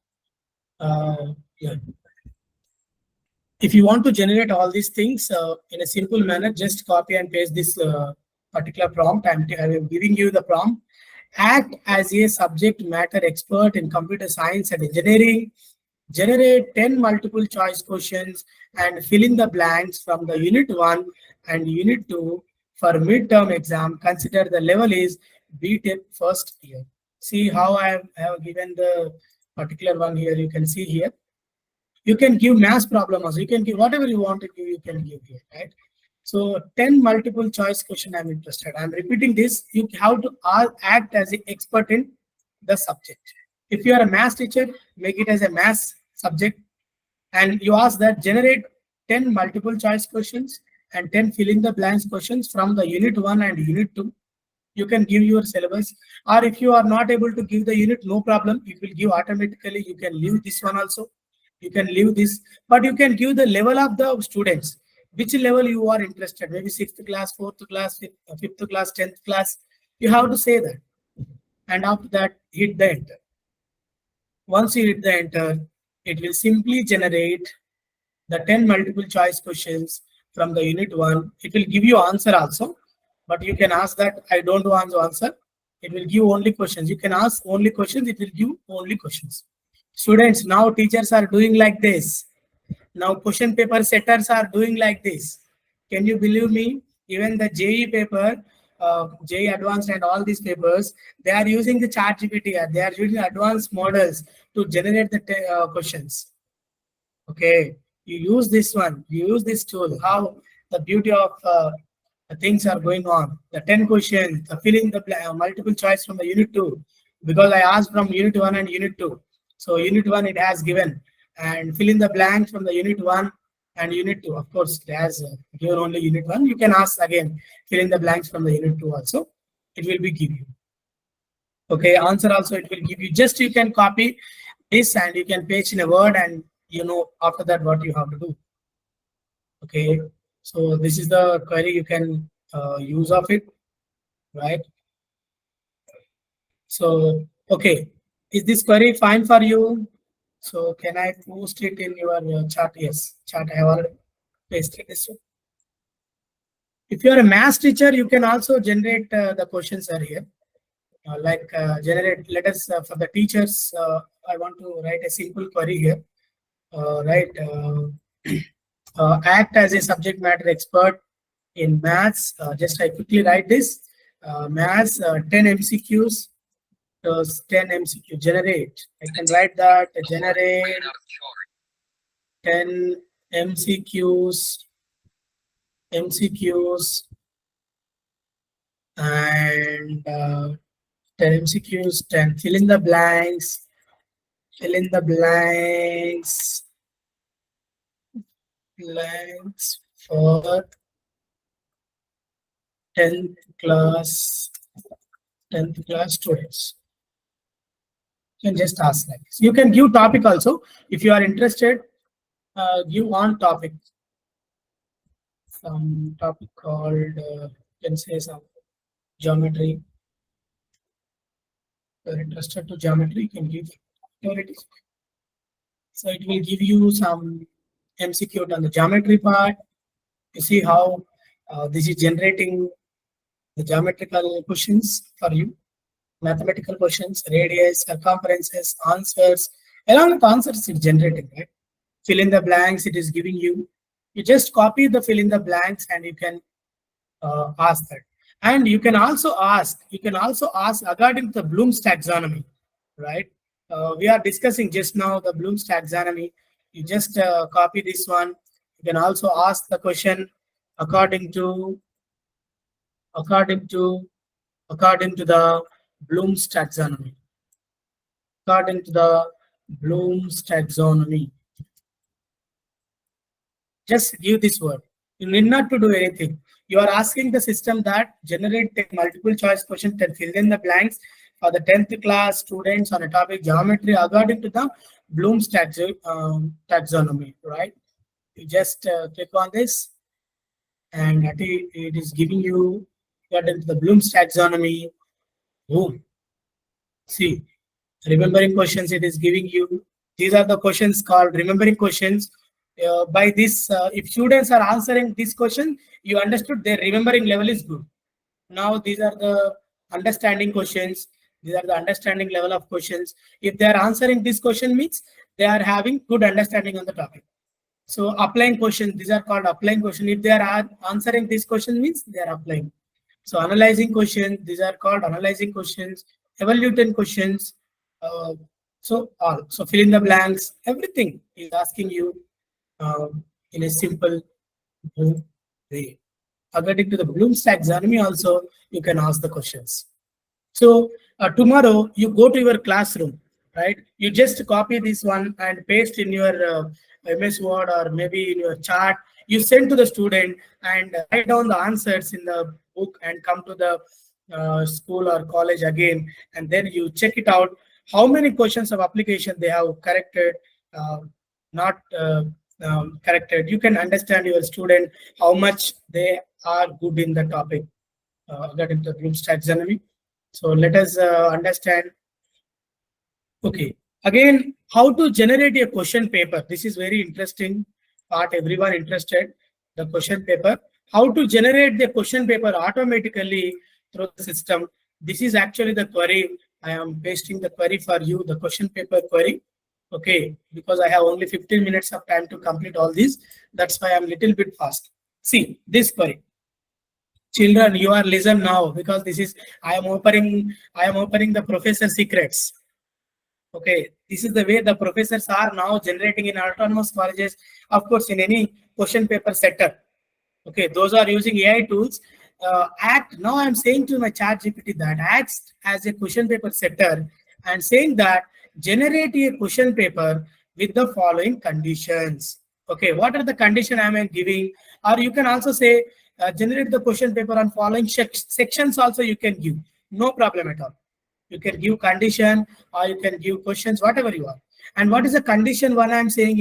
yeah, if you want to generate all these things in a simple manner, just copy and paste this particular prompt. I am giving you the prompt. Act as a subject matter expert in computer science and engineering. Generate 10 multiple choice questions and fill in the blanks from the unit 1 and unit 2 for midterm exam. Consider the level is BTech first year. See how I have given the particular one here. You can see here. You can give mass problem also. You can give whatever you want to give, you can give here, right? So 10 multiple choice question I'm interested. I'm repeating this. You have to act as an expert in the subject. If you are a math teacher, make it as a math subject, and you ask that generate 10 multiple choice questions and 10 fill in the blanks questions from the unit 1 and unit 2. You can give your syllabus, or if you are not able to give the unit, no problem. It will give automatically. You can leave this one also. You can leave this, but you can give the level of the students, which level you are interested. Maybe 6th class, 4th class, 5th class, 10th class. You have to say that, and after that, hit the enter. Once you hit the enter, it will simply generate the 10 multiple choice questions from the unit 1. It will give you answer also, but you can ask that I don't want to answer. It will give only questions. You can ask only questions. It will give only questions. Students, now teachers are doing like this. Now question paper setters are doing like this. Can you believe me? Even the JE paper, JE Advanced and all these papers, they are using the ChatGPT. They are using advanced models to generate the questions. Okay, you use this one. You use this tool. How the beauty of the things are going on. The 10 questions, the filling the multiple choice from the unit 2, because I asked from unit 1 and unit 2. So unit 1 it has given, and fill in the blanks from the unit 1 and unit 2. Of course, it has given only unit 1. You can ask again, fill in the blanks from the unit 2 also. It will be give you. Okay, answer also it will give you. Just you can copy this and you can paste in a word, and you know after that what you have to do. Okay, so this is the query you can use of it, right? So okay, is this query fine for you? So can I post it in your chat? Yes, chat I have already pasted this one. If you are a math teacher, you can also generate the questions are here. Generate, let us, for the teachers, I want to write a simple query here. Act as a subject matter expert in maths. Just I quickly write this. Maths, 10 MCQs, 10 MCQ, generate. I can write that, generate 10 MCQs, and 10 MCQs, 10, fill in the blanks, for 10th class students. You can just ask like this. You can give topic also if you are interested. Give one topic, some topic called you can say some geometry. If you are interested to geometry, you can give theoretic. So it will give you some MCQ on the geometry part. You see how this is generating the geometrical questions for you, mathematical questions, radius, circumferences, answers. Along with answers, it's generating, right? Fill in the blanks, it is giving you. You just copy the fill in the blanks and you can ask that. And you can also ask according to the Bloom's taxonomy, right? We are discussing just now the Bloom's taxonomy. You just copy this one. You can also ask the question according to the Bloom's taxonomy. According to the Bloom's taxonomy. Just give this word. You need not to do anything. You are asking the system that generate multiple choice questions and fill in the blanks for the 10th class students on a topic geometry according to the Bloom's taxonomy, right? You just click on this and it is giving you according to the Bloom's taxonomy. Boom. See, remembering questions it is giving you. These are the questions called remembering questions. By this, if students are answering this question, you understood their remembering level is good. Now these are the understanding questions. These are the understanding level of questions. If they are answering this question means they are having good understanding on the topic. So applying questions, these are called applying question. If they are answering this question means they are applying. So analyzing questions, these are called analyzing questions, evaluating questions. So fill in the blanks, everything is asking you in a simple way. According to the Bloom's taxonomy also, you can ask the questions. So tomorrow you go to your classroom, right? You just copy this one and paste in your MS Word or maybe in your chart. You send to the student and write down the answers in the book and come to the school or college again. And then you check it out. How many questions of application they have corrected, not corrected. You can understand your student, how much they are good in the topic according to the Bloom's taxonomy. So let us understand. Okay, again, how to generate a question paper. This is very interesting part, everyone interested. The question paper. How to generate the question paper automatically through the system. This is actually the query. I am pasting the query for you, the question paper query. Okay, because I have only 15 minutes of time to complete all these. That's why I'm a little bit fast. See this query. Children, you are listen now because this is I am opening the professor secrets. Okay, this is the way the professors are now generating in autonomous colleges. Of course, in any question paper setter. Okay, those are using AI tools. Act now. I'm saying to my chat GPT that acts as a question paper setter and saying that generate a question paper with the following conditions. Okay, what are the conditions I am giving? Or you can also say generate the question paper on following sections also you can give. No problem at all. You can give condition or you can give questions, whatever you want. And what is the condition one I'm saying,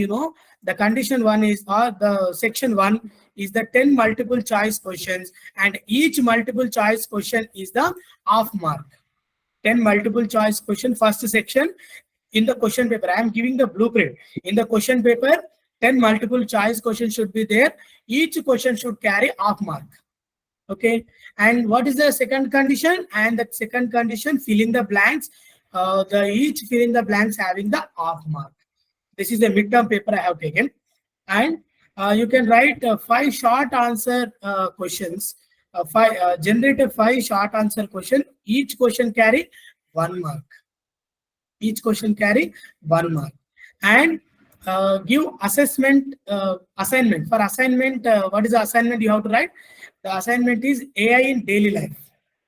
the condition one is, or the section one is the 10 multiple choice questions and each multiple choice question is the half mark. 10 multiple choice question, first section in the question paper. I am giving the blueprint. In the question paper, 10 multiple choice questions should be there. Each question should carry half mark. Okay, and what is the second condition? And the second condition, fill in the blanks. The each fill in the blanks having the half mark. This is a midterm paper I have taken, and you can write 5 short answer questions. Generate a 5 short answer question. Each question carry 1 mark. Each question carry 1 mark, and give assignment. For assignment, what is the assignment you have to write? The assignment is AI in daily life.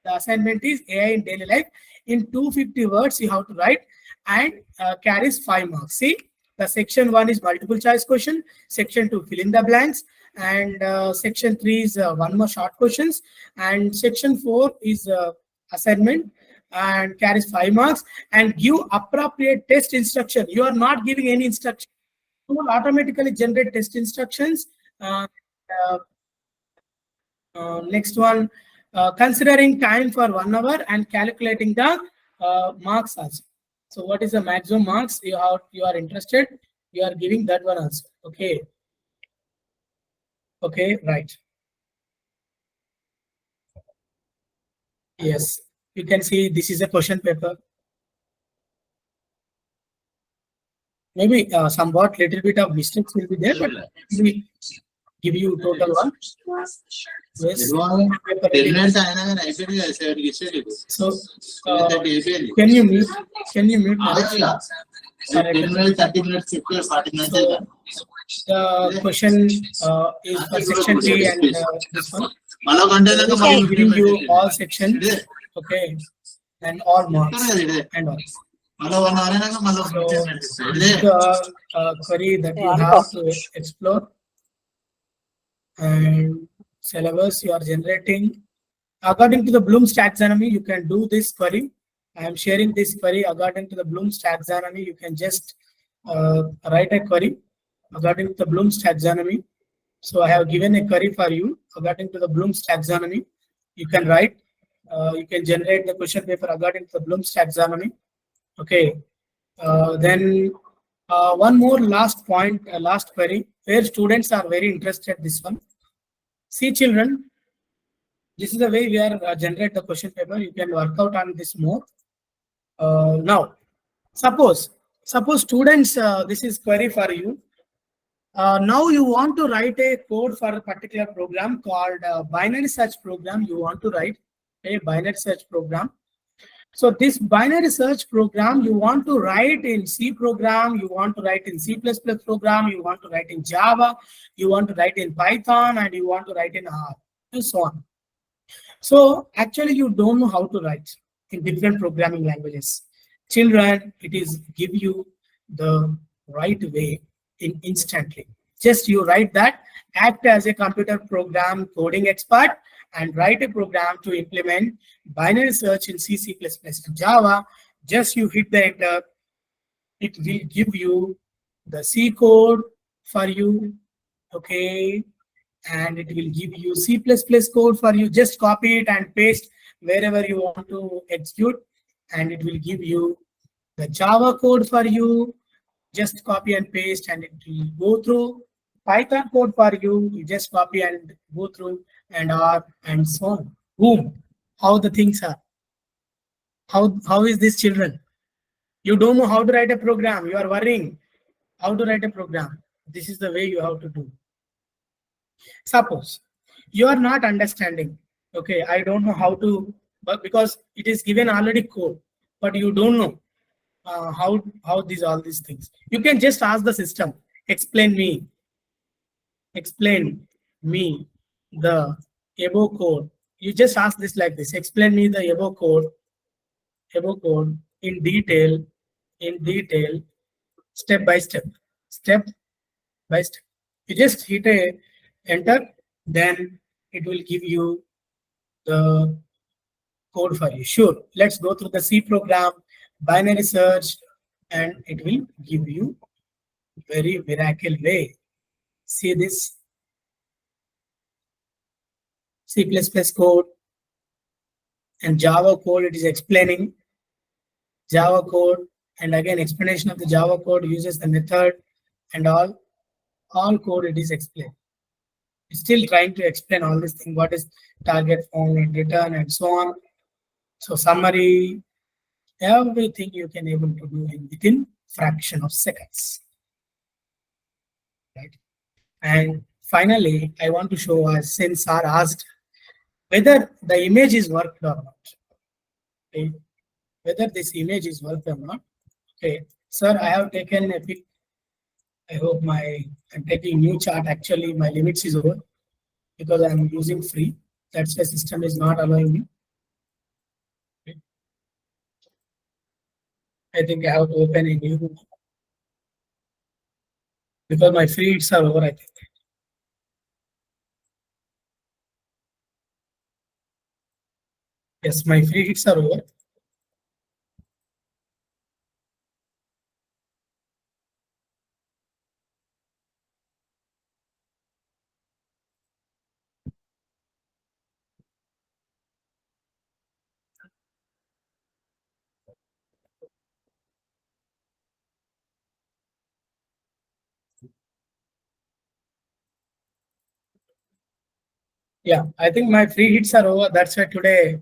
The assignment is AI in daily life. In 250 words you have to write, and carries 5 marks. See, the section 1 is multiple choice question, section 2 fill in the blanks, and section 3 is 1 more short questions, and section 4 is assignment and carries 5 marks, and give appropriate test instruction. You are not giving any instruction. You will automatically generate test instructions. Uh, uh, Next one, considering time for 1 hour and calculating the marks also. So what is the maximum marks you are interested? You are giving that one also. Okay. Okay, right. Yes, you can see this is a question paper. Maybe somewhat little bit of mistakes will be there, but we give you total one. Yes. So can you mute? Can you mute? The question is for section T and this one. Giving you all sections, okay, and all marks and all. So the query that you have to explore, and syllabus you are generating according to the Bloom's taxonomy. You can do this query. I am sharing this query according to the Bloom's taxonomy. You can just write a query according to the Bloom's taxonomy. So I have given a query for you according to the Bloom's taxonomy. You can write. You can generate the question paper according to the Bloom's taxonomy. Okay. Then one more last point, last query, where students are very interested. This one. See, children, this is the way we are generate the question paper. You can work out on this more. Now, suppose students, this is query for you. Now you want to write a code for a particular program called binary search program. You want to write a binary search program. So this binary search program you want to write in C program, you want to write in C++ program, you want to write in Java, you want to write in Python, and you want to write in R, and so on. So actually you don't know how to write in different programming languages. Children, it is give you the right way in instantly. Just you write that, act as a computer program coding expert, and write a program to implement binary search in C, C++, and Java. Just you hit the enter, it will give you the C code for you, okay, and it will give you C++ code for you. Just copy it and paste wherever you want to execute, and it will give you the Java code for you. Just copy and paste, and it will go through. Python code for you. You just copy and go through, and R, and so on. Boom. How the things are. How is this, children? You don't know how to write a program. You are worrying how to write a program. This is the way you have to do. Suppose you are not understanding. Okay, I don't know how to, but because it is given already code, but you don't know how all these things. You can just ask the system. Explain me the above code. You just ask this like this. Explain me the above code in detail, step by step. You just hit a enter, then it will give you the code for you. Sure, let's go through the C program, binary search, and it will give you very miracle way. See this C++ code and Java code. It is explaining Java code, and again explanation of the Java code uses the method and all code it is explained. Still trying to explain all this thing, what is target found and return and so on. So summary, everything you can able to do within fraction of seconds. Right. And finally, I want to show us, since are asked whether the image is worked or not. Okay. Whether this image is worked or not. Okay, sir, I have taken a pic. I hope I'm taking new chart. Actually, my limits is over because I'm using free. That's why system is not allowing me. Okay. I think I have to open a new room because my free hits are over, I think. Yes, my free hits are over. Yeah, I think my free hits are over. That's why today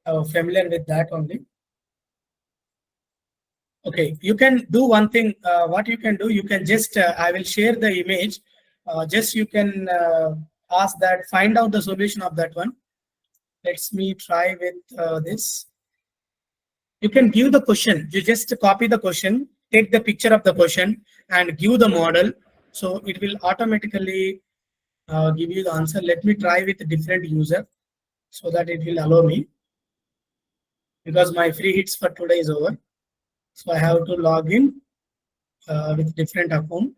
I'm familiar with that only. Okay, you can do one thing. What you can do, you can just, I will share the image. Just you can ask that, find out the solution of that one. Let's me try with this. You can give the question. You just copy the question, take the picture of the question and give the model. So it will automatically give you the answer. Let me try with a different user so that it will allow me, because my free hits for today is over. So I have to log in with different account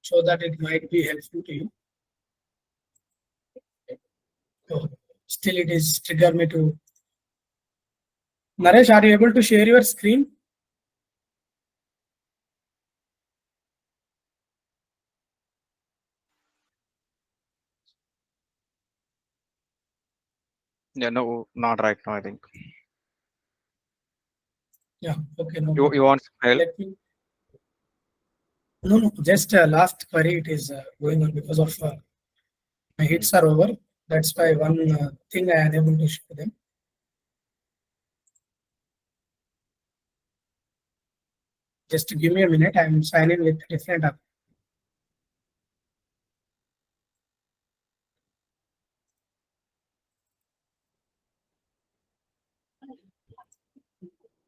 so that it might be helpful to you. So still it is trigger me to. Naresh, are you able to share your screen? Yeah, no, not right now, I think. Yeah, okay. No, You want help? let me. No, just last query it is going on because of my hits are over. That's why one thing I am unable to show them. Just give me a minute. I'm signing with different app.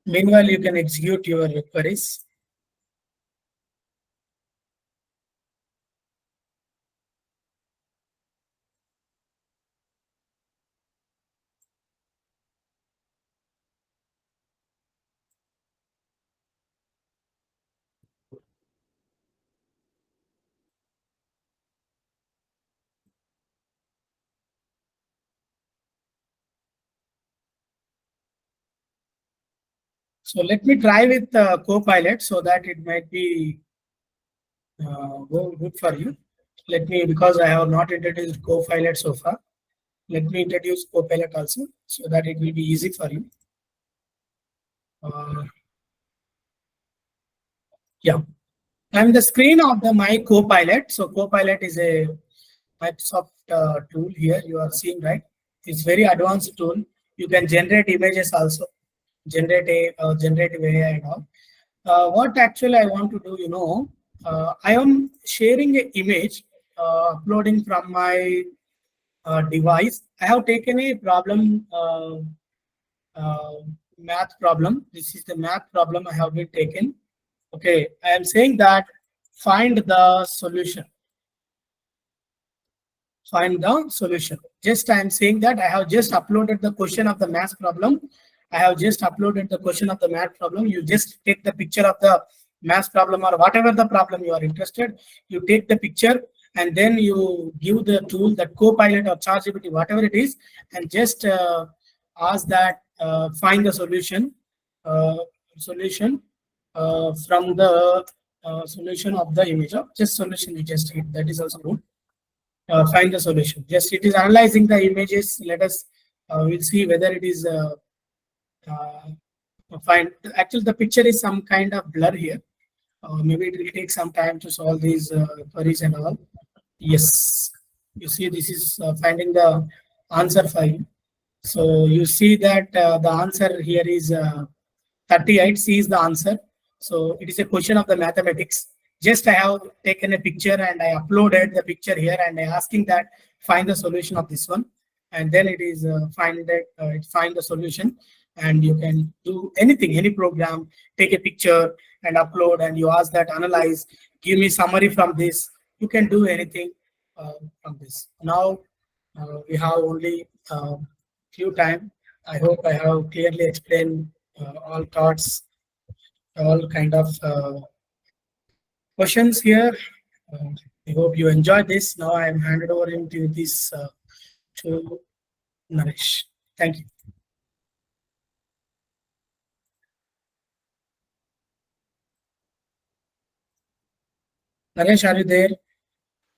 Meanwhile, you can execute your queries. So let me try with Copilot so that it might be go good for you. Let me, because I have not introduced Copilot so far. Let me introduce Copilot also so that it will be easy for you. Yeah, I'm the screen of the my Copilot. So Copilot is a Microsoft tool here you are seeing, right? It's very advanced tool. You can generate images also, generate a generative AI and all. What actually I want to do, I am sharing an image, uploading from my device. I have taken a problem, math problem. This is the math problem I have been taken. Okay, I am saying that find the solution. Find the solution. Just I am saying that I have just uploaded the question of the math problem. I have just uploaded the question of the math problem. You just take the picture of the math problem or whatever the problem you are interested. You take the picture and then you give the tool, that Copilot or ChatGPT, whatever it is, and just ask that find the solution. Solution from the solution of the image of just solution you just hit. That is also good. Find the solution. Just it is analyzing the images. Let us we'll see whether it is fine. Actually, the picture is some kind of blur here. Maybe it will take some time to solve these queries and all. Yes, you see, this is finding the answer file. So you see that the answer here is 38. C is the answer. So it is a question of the mathematics. Just I have taken a picture and I uploaded the picture here and I asking that find the solution of this one, and then it is find the solution, and you can do anything, any program, take a picture and upload, and you ask that analyze, give me summary from this. You can do anything from this. Now we have only few time. I hope I have clearly explained all thoughts, all kind of questions here. Uh, I hope you enjoyed this. Now I am handed over into this to Naresh. Thank you. Naresh, are you there?